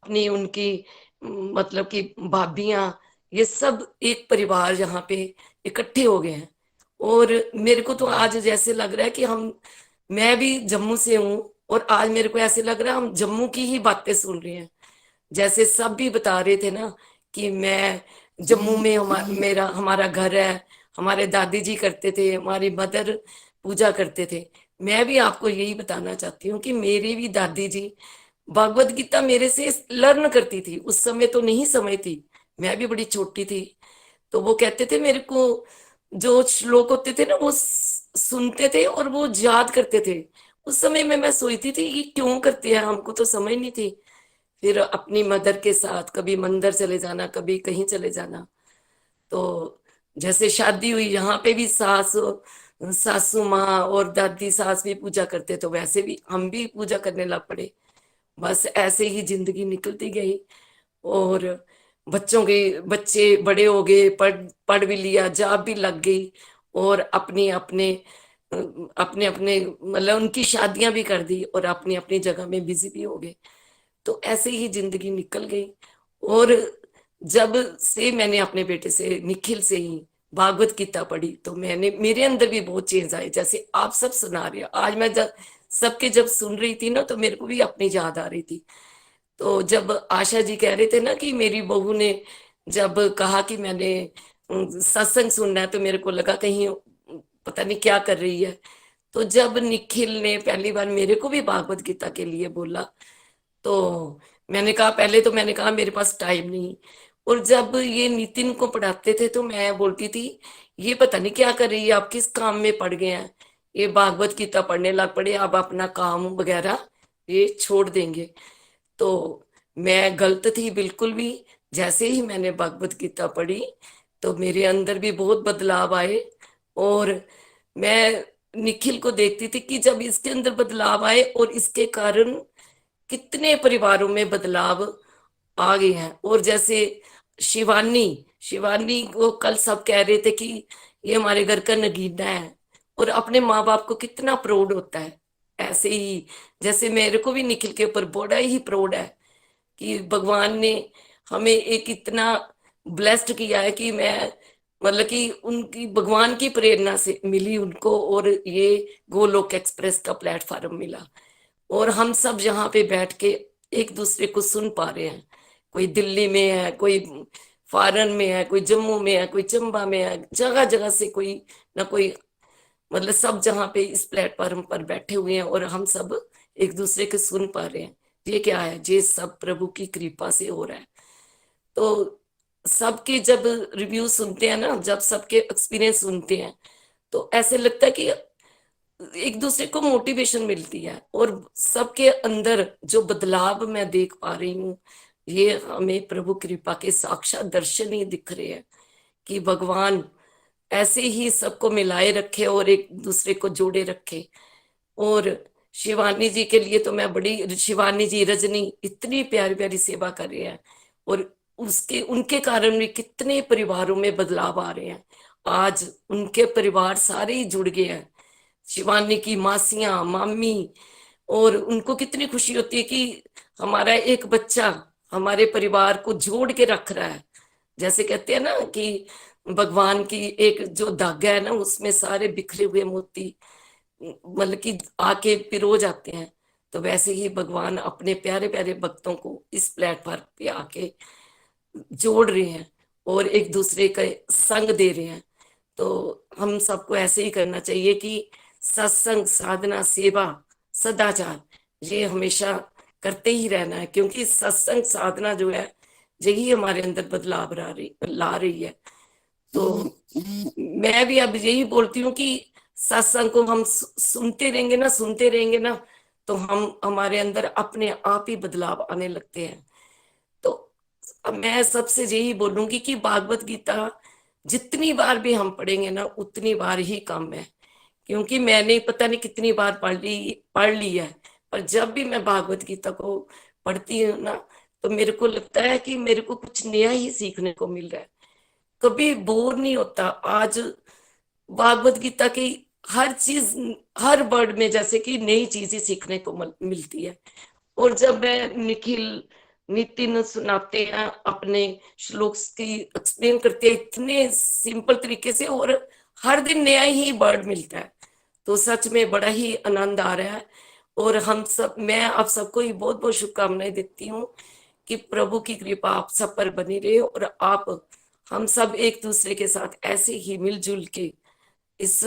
अपनी उनकी मतलब कि भाभियां, ये सब एक परिवार यहाँ पे इकट्ठे हो गए हैं। और मेरे को तो आज जैसे लग रहा है कि मैं भी जम्मू से हूँ और आज मेरे को ऐसे लग रहा है हम जम्मू की ही बातें सुन रहे हैं। जैसे सब भी बता रहे थे ना कि मैं जम्मू में मेरा हमारा घर है, हमारे दादी जी करते थे, हमारी मदर पूजा करते थे। मैं भी आपको यही बताना चाहती हूँ कि मेरी भी दादी जी भागवत गीता मेरे से लर्न करती थी। उस समय तो नहीं समझ थी, मैं भी बड़ी छोटी थी। तो वो कहते थे मेरे को, जो श्लोक होते थे ना वो सुनते थे और वो याद करते थे। उस समय में मैं सोचती थी ये क्यों करते हैं, हमको तो समझ नहीं थी। फिर अपनी मदर के साथ कभी मंदिर चले जाना, कभी कहीं चले जाना। तो जैसे शादी हुई, यहाँ पे भी सासू माँ और दादी सास भी पूजा करते, तो वैसे भी हम भी पूजा करने लग पड़े। बस ऐसे ही जिंदगी निकलती गई। और बच्चे बड़े हो गए, पढ़ पढ़ भी लिया, जॉब भी लग गई और अपने अपने मतलब उनकी शादियां भी कर दी और अपनी अपनी जगह में बिजी भी हो गए। तो ऐसे ही जिंदगी निकल गई। और जब से मैंने अपने बेटे से, निखिल से ही भागवत गीता पढ़ी, तो मेरे अंदर भी बहुत चेंज आए। जैसे आप सब सुना रहे हो, आज मैं जब सुन रही थी ना, तो मेरे को भी अपनी याद आ रही थी। तो जब आशा जी कह रहे थे ना कि मेरी बहू ने जब कहा कि मैंने सत्संग सुनना है, तो मेरे को लगा कहीं पता नहीं क्या कर रही है। तो जब निखिल ने पहली बार मेरे को भी भागवत गीता के लिए बोला, तो पहले तो मैंने कहा मेरे पास टाइम नहीं। और जब ये नितिन को पढ़ाते थे तो मैं बोलती थी ये पता नहीं क्या कर रही है, आप किस काम में पड़ गए हैं, ये भागवत गीता पढ़ने लग पड़े, अब अपना काम वगैरह ये छोड़ देंगे। तो मैं गलत थी बिल्कुल भी। जैसे ही मैंने भगवत गीता पढ़ी तो मेरे अंदर भी बहुत बदलाव आए। और मैं निखिल को देखती थी कि जब इसके अंदर बदलाव आए और इसके कारण कितने परिवारों में बदलाव आ गए हैं। और जैसे शिवानी शिवानी को कल सब कह रहे थे कि ये हमारे घर का नगीना है, और अपने माँ बाप को कितना प्राउड होता है। ऐसे ही जैसे मेरे को भी निखिल के ऊपर बड़ा ही प्राउड है कि भगवान ने हमें एक इतना ब्लेस्ड किया है कि मैं मतलब कि उनकी भगवान की प्रेरणा से मिली उनको, और ये गोलोक एक्सप्रेस का प्लेटफॉर्म मिला। और हम सब यहाँ पे बैठ के एक दूसरे को सुन पा रहे हैं। कोई दिल्ली में है, कोई फॉरेन में है, कोई जम्मू में है, कोई चंबा में है, जगह जगह से कोई ना कोई, मतलब सब जहाँ पे इस प्लेटफॉर्म पर बैठे हुए हैं और हम सब एक दूसरे के सुन पा रहे हैं। ये क्या है, ये सब प्रभु की कृपा से हो रहा है। तो सबके जब रिव्यू सुनते हैं ना, जब सबके एक्सपीरियंस सुनते हैं, तो ऐसे लगता है कि एक दूसरे को मोटिवेशन मिलती है। और सबके अंदर जो बदलाव मैं देख पा रही हूँ, ये हमें प्रभु कृपा के साक्षात दर्शन ही दिख रहे हैं कि भगवान ऐसे ही सबको मिलाए रखे और एक दूसरे को जोड़े रखे। और शिवानी जी के लिए तो मैं बड़ी, शिवानी जी, रजनी इतनी प्यारी प्यारी सेवा कर रहे हैं, और उनके कारण भी कितने परिवारों में बदलाव आ रहे हैं। आज उनके परिवार सारे ही जुड़ गए हैं, शिवानी की मासियां, मामी, और उनको कितनी खुशी होती है कि हमारा एक बच्चा हमारे परिवार को जोड़ के रख रहा है। जैसे कहते हैं ना कि भगवान की एक जो धागा है ना, उसमें सारे बिखरे हुए मोती मतलब कि आके पिरो जाते हैं। तो वैसे ही भगवान अपने प्यारे प्यारे भक्तों को इस प्लेटफॉर्म पे आके जोड़ रहे हैं और एक दूसरे का संग दे रहे हैं। तो हम सबको ऐसे ही करना चाहिए कि सत्संग, साधना, सेवा, सदाचार, ये हमेशा करते ही रहना है, क्योंकि सत्संग साधना जो है यही हमारे अंदर बदलाव ला रही है। तो मैं भी अब यही बोलती हूँ कि सत्संग को हम सुनते रहेंगे ना, तो हमारे अंदर अपने आप ही बदलाव आने लगते हैं। तो अब मैं सबसे यही बोलूंगी कि भागवत गीता जितनी बार भी हम पढ़ेंगे ना, उतनी बार ही कम है, क्योंकि मैंने पता नहीं कितनी बार पढ़ ली है, पर जब भी मैं भागवत गीता को पढ़ती हूँ ना, तो मेरे को लगता है कि मेरे को कुछ नया ही सीखने को मिल रहा है, कभी बोर नहीं होता। आज भागवत गीता की हर चीज, हर वर्ड में जैसे कि नई चीज ही सीखने को मिलती है। और जब मैं नितिन सुनाते हैं अपने श्लोक की एक्सप्लेन करते हैं इतने सिंपल तरीके से, और हर दिन नया ही वर्ड मिलता है, तो सच में बड़ा ही आनंद आ रहा है। और मैं आप सबको ही बहुत बहुत शुभकामनाएं देती हूँ कि प्रभु की कृपा आप सब पर बनी रहे, और हम सब एक दूसरे के साथ ऐसे ही मिलजुल के इस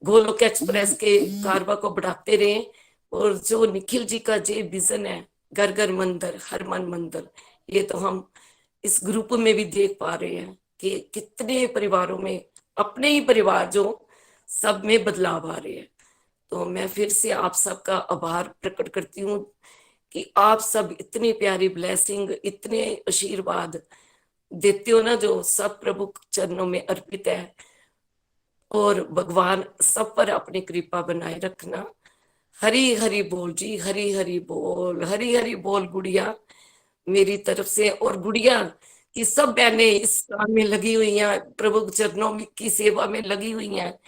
गोलोक एक्सप्रेस के कारवा को बढ़ाते रहें। और जो निखिल जी का जो विजन है, घर घर मंदिर, हर मन मंदिर, ये तो हम इस ग्रुप में भी देख पा रहे हैं कि कितने परिवारों में, अपने ही परिवार जो सब में बदलाव आ रहे हैं। तो मैं फिर से आप सबका आभार प्रकट करती हूँ कि आप सब इतनी प्यारी ब्लेसिंग, इतने आशीर्वाद देते हो ना, जो सब प्रभु चरणों में अर्पित है। और भगवान सब पर अपनी कृपा बनाए रखना। हरी हरी बोल जी, हरी हरी बोल, हरी हरी बोल गुड़िया मेरी तरफ से। और गुड़िया की सब बहनें इस काम में लगी हुई हैं, प्रभु चरणों की सेवा में लगी हुई हैं।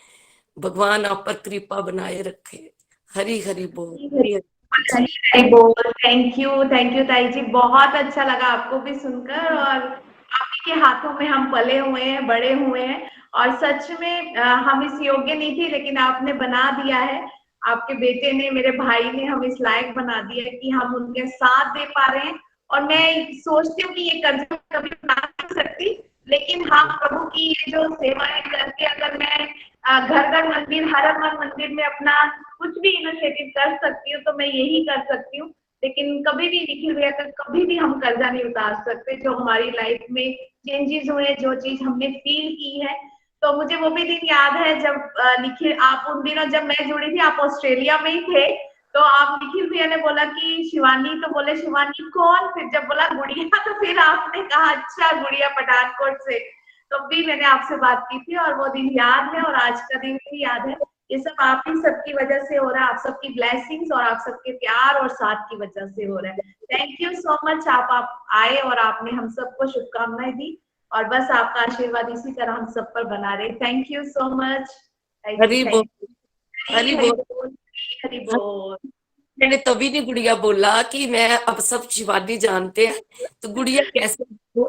भगवान आप पर कृपा बनाए रखे। हरी हरी बोल, हरी हरी हरी हरी बोल। थैंक यू ताई जी, बहुत अच्छा लगा आपको भी सुनकर, और आप ही के हाथों में हम पले हुए हैं, बड़े हुए हैं, और सच में हम इस योग्य नहीं थी, लेकिन आपने बना दिया है, आपके बेटे ने, मेरे भाई ने हम इस लायक बना दिया है कि हम उनके साथ दे पा रहे हैं। और मैं सोचती हूँ कि ये कर्ज कभी बना नहीं सकती, लेकिन हाँ, प्रभु की ये जो सेवाएं करके अगर मैं घर घर मंदिर, हर मन मंदिर में अपना कुछ भी इनिशिएटिव कर सकती हूँ, तो मैं यही कर सकती हूँ। लेकिन कभी भी निखिल भैया का कभी भी हम कर्जा नहीं उतार सकते, जो हमारी लाइफ में चेंजेस हुए, जो चीज हमने फील की है। तो मुझे वो भी दिन याद है जब निखिल, आप उन दिनों जब मैं जुड़ी थी, आप ऑस्ट्रेलिया में ही थे, तो आप, निखिल भैया ने बोला कि शिवानी, तो बोले शिवानी कौन, फिर जब बोला गुड़िया, तो फिर आपने कहा अच्छा गुड़िया पठानकोट से। तो भी मैंने आपसे बात की थी, और वो दिन याद है, और आज का दिन भी याद है। ये सब आप ही सबकी वजह से हो रहा है, आप सबकी ब्लेसिंग्स और आप सबके प्यार और साथ की वजह से हो रहा है। थैंक यू सो मच, आप आए और आपने हम सबको शुभकामनाएं दी, और बस आपका आशीर्वाद इसी तरह हम सब पर बना रहे। Thank you so much. Hari बोल, हरी बोल, हरी बोल। मैंने तभी नहीं गुड़िया बोला कि मैं अब सब शिवानी जानते हैं, तो गुड़िया कैसे हो?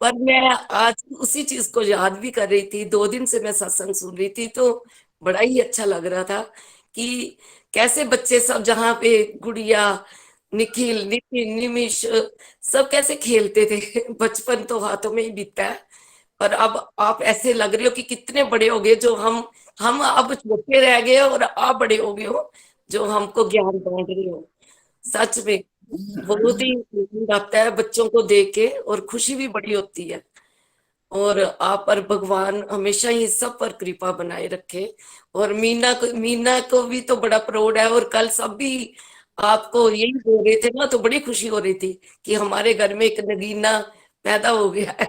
पर मैं आज उसी चीज को याद भी कर रही थी, 2 दिन से मैं सत्संग सुन रही थी, तो बड़ा ही अच्छा लग रहा था कि कैसे बच्चे सब, जहाँ पे गुड़िया, निखिल, नितिन, निमिष सब कैसे खेलते थे। बचपन तो हाथों में ही बीतता है, और अब आप ऐसे लग रहे हो कि कितने बड़े हो गए, जो हम अब छोटे रह गए और आप बड़े हो गए हो, जो हमको ज्ञान बांट रहे हो। सच में बहुत ही आनंद आता है बच्चों को देख के, और खुशी भी बड़ी होती है। और आप पर भगवान हमेशा ही सब पर कृपा बनाए रखे। और मीना को भी तो बड़ा प्राउड है, और कल सब भी आपको यही बोल रहे थे ना, तो बड़ी खुशी हो रही थी कि हमारे घर में एक नगीना पैदा हो गया है।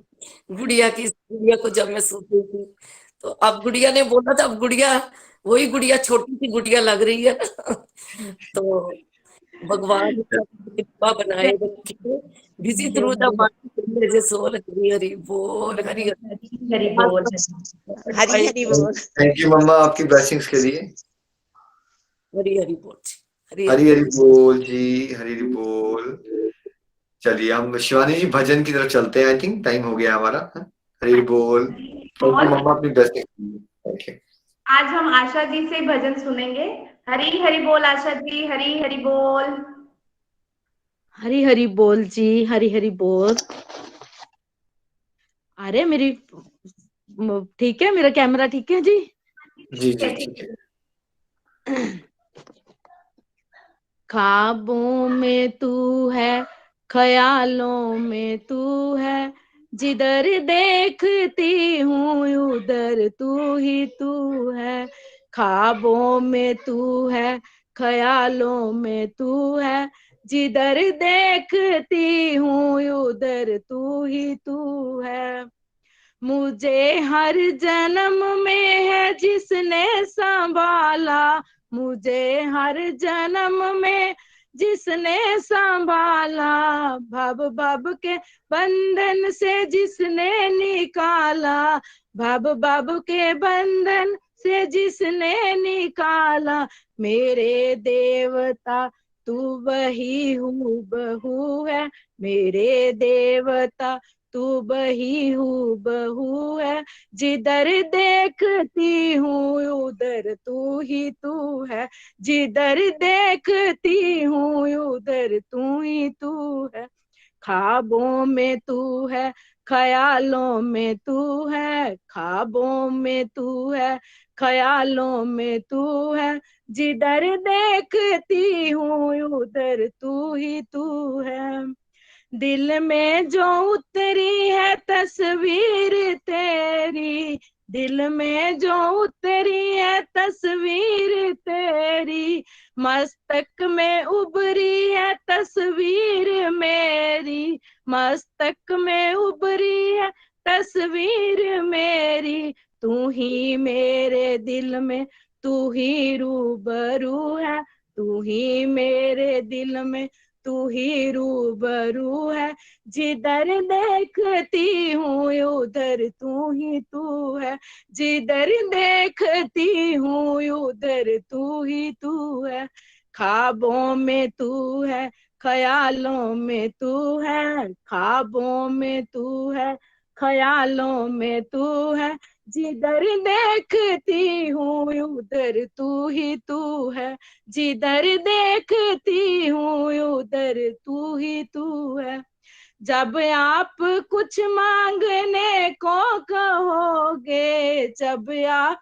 गुड़िया को जब मैं सुन रही थी, तो अब गुड़िया ने बोला था, अब गुड़िया वही गुड़िया, छोटी सी गुड़िया लग रही है ना। तो भगवान कृपा बनाए रखे, बिजी थ्रू द सोल। हरी हरी बोल, हरी हरी बोल। हरी हरी बोल। थैंक यू मम्मा आपकी ब्लेसिंग्स के लिए। हरी हरी बोल, हरी हरी बोल जी, हरी हरी बोल। चलिए हम शिवानी जी भजन की तरफ चलते हैं, आई थिंक टाइम हो गया हमारा। हरी हरी बोल। मम्मा अपनी ब्लेसिंग। Thank you. आज हम आशा जी से भजन सुनेंगे। हरी हरी बोल आशा जी, हरी हरी बोल। हरी हरी बोल जी, हरी हरी बोल। अरे मेरी ठीक है, मेरा कैमरा ठीक है जी? जी जी ठीक है। ख्वाबों में तू है, ख्यालों में तू है, जिधर देखती हूँ उधर तू ही तू है। ख्वाबों में तू है, ख्यालों में तू है, जिधर देखती हूँ उधर तू ही तू है। मुझे हर जन्म में है जिसने संभाला, मुझे हर जन्म में जिसने संभाला, भव भव के बंधन से जिसने निकाला, भव भव के बंधन से जिसने निकाला। मेरे देवता तू वही हूबहू है, मेरे देवता तू वही हूबहू है, जिधर देखती हूँ उधर तू ही तू है, जिधर देखती हूँ उधर तू ही तू है। ख्वाबों में तू है, ख्यालों में तू है, ख्वाबों में तू है, ख्यालों में तू है, जिधर देखती हूँ उधर तू ही तू है। दिल में जो उतरी है तस्वीर तेरी, दिल में जो उतरी है तस्वीर तेरी, मस्तक में उभरी है तस्वीर मेरी, मस्तक में उभरी है तस्वीर मेरी। तू ही मेरे दिल में, तू ही रूबरू है, तू ही मेरे दिल में, तू ही रूबरू है, जिधर देखती हूँ उधर तू ही तू है, जिधर देखती हूँ उधर तू ही तू है। ख्वाबों में तू है, ख्यालों में तू है, ख्वाबों में तू है, ख्यालों में तू है, जिधर देखती हूँ उधर तू ही तू है, जिधर देखती हूँ उधर तू ही तू है। जब आप कुछ मांगने को कहोगे, जब आप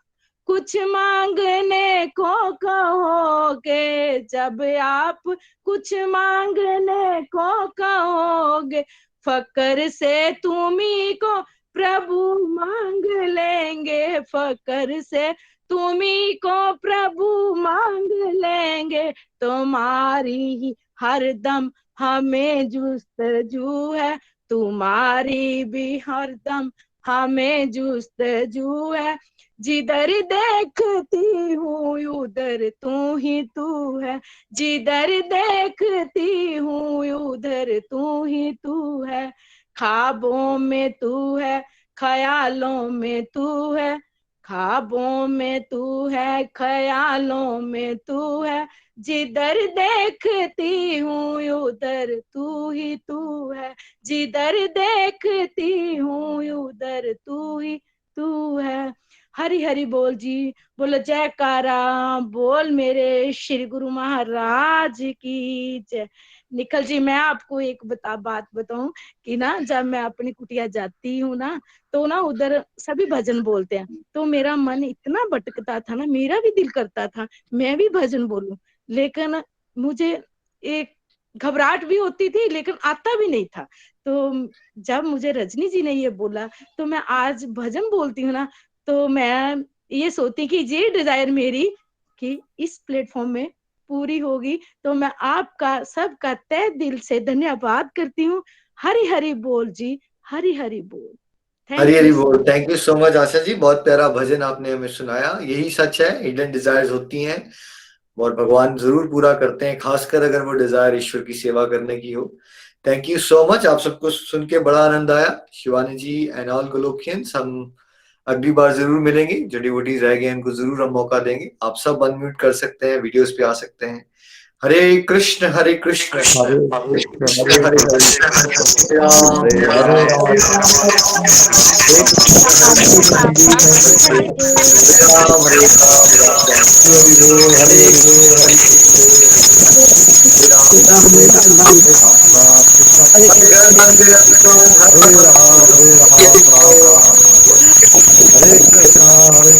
कुछ मांगने को कहोगे, जब आप कुछ मांगने को कहोगे, फकर से तुम्ही को प्रभु मांग लेंगे, फकर से तुम्ही को प्रभु मांग लेंगे। तुम्हारी ही हरदम हमें जुस्तजू है, तुम्हारी भी हरदम हमें जुस्तजू है, जिधर देखती हूँ उधर तू ही तू है, जिधर देखती हूँ उधर तू ही तू है। ख्वाबों में तू है, ख्यालों में तू है, ख्वाबों में तू है, ख्यालों में तू है, जिधर देखती हूँ उधर तू ही तू है, जिधर देखती हूँ उधर तू ही तू है। हरि हरि बोल जी, बोलो जयकारा बोल मेरे श्री गुरु महाराज की जय। निखिल जी, मैं आपको एक बात बताऊं कि ना, जब मैं अपनी कुटिया जाती हूँ ना, तो ना उधर सभी भजन बोलते हैं, तो मेरा मन इतना भटकता था ना, मेरा भी दिल करता था मैं भी भजन बोलूं, लेकिन मुझे एक घबराहट भी होती थी, लेकिन आता भी नहीं था। तो जब मुझे रजनी जी ने ये बोला, तो मैं आज भजन बोलती हूँ ना, तो मैं ये सोचती कि ये डिजायर मेरी कि इस प्लेटफॉर्म में पूरी होगी। तो मैं आपका सबका तहे दिल से धन्यवाद करती हूँ। हरि हरि बोल जी, हरि हरि बोल। हरी हरी बोल। Thank you so much Asha ji, बहुत प्यारा भजन आपने हमें सुनाया। यही सच है, हिडन डिजायर्स होती हैं और भगवान जरूर पूरा करते हैं, खासकर अगर वो डिजायर ईश्वर की सेवा करने की हो। थैंक यू सो मच, आप सबको सुन के बड़ा आनंद आया। शिवानी जी एंड ऑल गोलोकियंस, हम अगली बार जरूर मिलेंगे, जो डिवोटीज रह गए उनको जरूर हम मौका देंगे। आप सब अनम्यूट कर सकते हैं, वीडियोस पे आ सकते हैं। हरे कृष्ण हरे कृष्ण हरे कृष्ण हरे हरे, हरे राम हरे राम, हरे कृष्ण हरे कृष्ण हरे राम हरे राम, हरे बोल, हरे बोल, हरे राम हरे राम, हरे राम, हरे कृष्ण हरे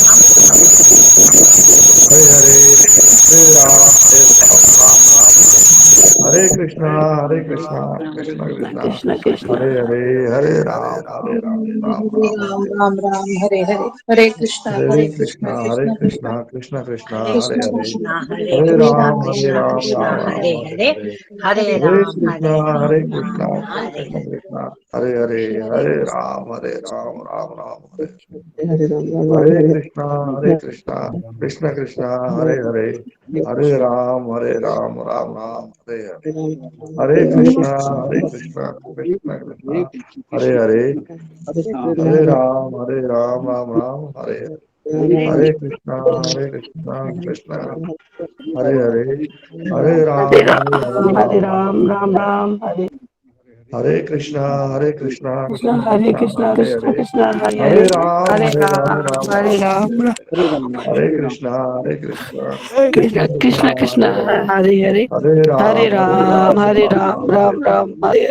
हरे हरे राम राम राम हरे कृष्णा कृष्णा कृष्णा हरे हरे हरे राम राम राम राम राम राम हरे हरे हरे कृष्णा हरे कृष्णा कृष्णा कृष्णा कृष्णा कृष्ण हरे हरे कृष्ण हरे हरे राम कृष्णा राम हरे राम हरे हरे हरे राम कृष्णा कृष्णा हरे कृष्णा हरे हरे हरे राम राम राम हरे हरे राम राम राम हरे हरे कृष्णा कृष्णा कृष्णा हरे हरे हरे राम राम राम हरे हरे हरे कृष्णा कृष्णा कृष्णा हरे हरे हरे राम राम राम हरे हरे हरे कृष्णा कृष्णा हरे हरे हरे राम राम राम हरे हरे कृष्णा कृष्णा हरे कृष्णा कृष्णा हरे कृष्णा हरे कृष्णा हरे राम हरे राम राम हरे राम हरे कृष्णा कृष्णा कृष्णा कृष्णा कृष्णा हरे हरे हरे राम राम राम हरे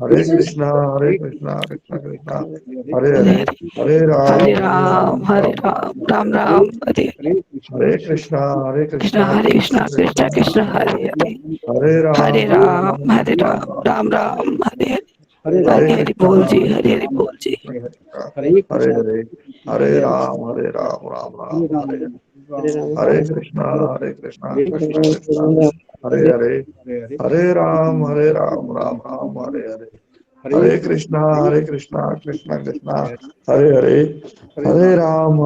हरे कृष्णा कृष्णा कृष्णा हरे हरे हरे हरे हरे राम राम राम हरे हरे कृष्णा कृष्णा हरे कृष्णा कृष्णा कृष्णा हरे हरे हरे हरे राम राम राम हरे हरे हरे हरे हरि कृष्णा बोल जी हरे हरि बोल जी हरे हरे हरे राम राम हरे हरे कृष्णा कृष्णा कृष्णा हरे हरे हरे राम राम हरे हरे हरे कृष्णा कृष्णा कृष्णा हरे हरे हरे राम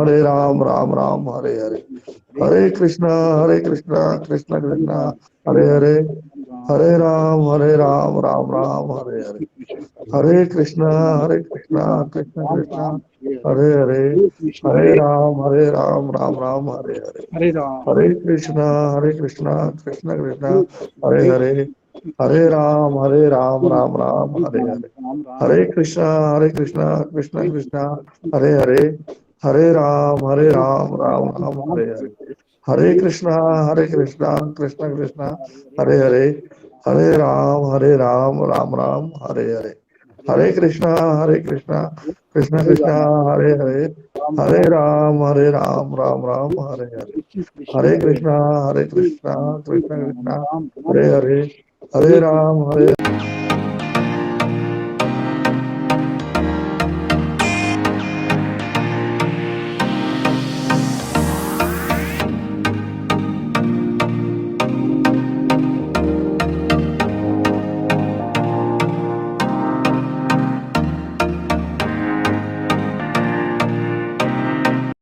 राम हरे हरे हरे कृष्णा कृष्णा कृष्णा हरे हरे हरे राम राम हरे हरे हरे कृष्णा कृष्णा कृष्णा हरे हरे हरे राम राम हरे हरे हरे कृष्णा कृष्णा कृष्णा हरे हरे हरे राम राम हरे हरे हरे कृष्णा कृष्णा हरे हरे हरे राम राम हरे हरे हरे कृष्णा कृष्णा कृष्णा हरे हरे हरे राम राम हरे हरे हरे कृष्णा कृष्णा कृष्णा हरे हरे हरे राम राम हरे हरे हरे कृष्णा कृष्णा कृष्णा हरे हरे हरे राम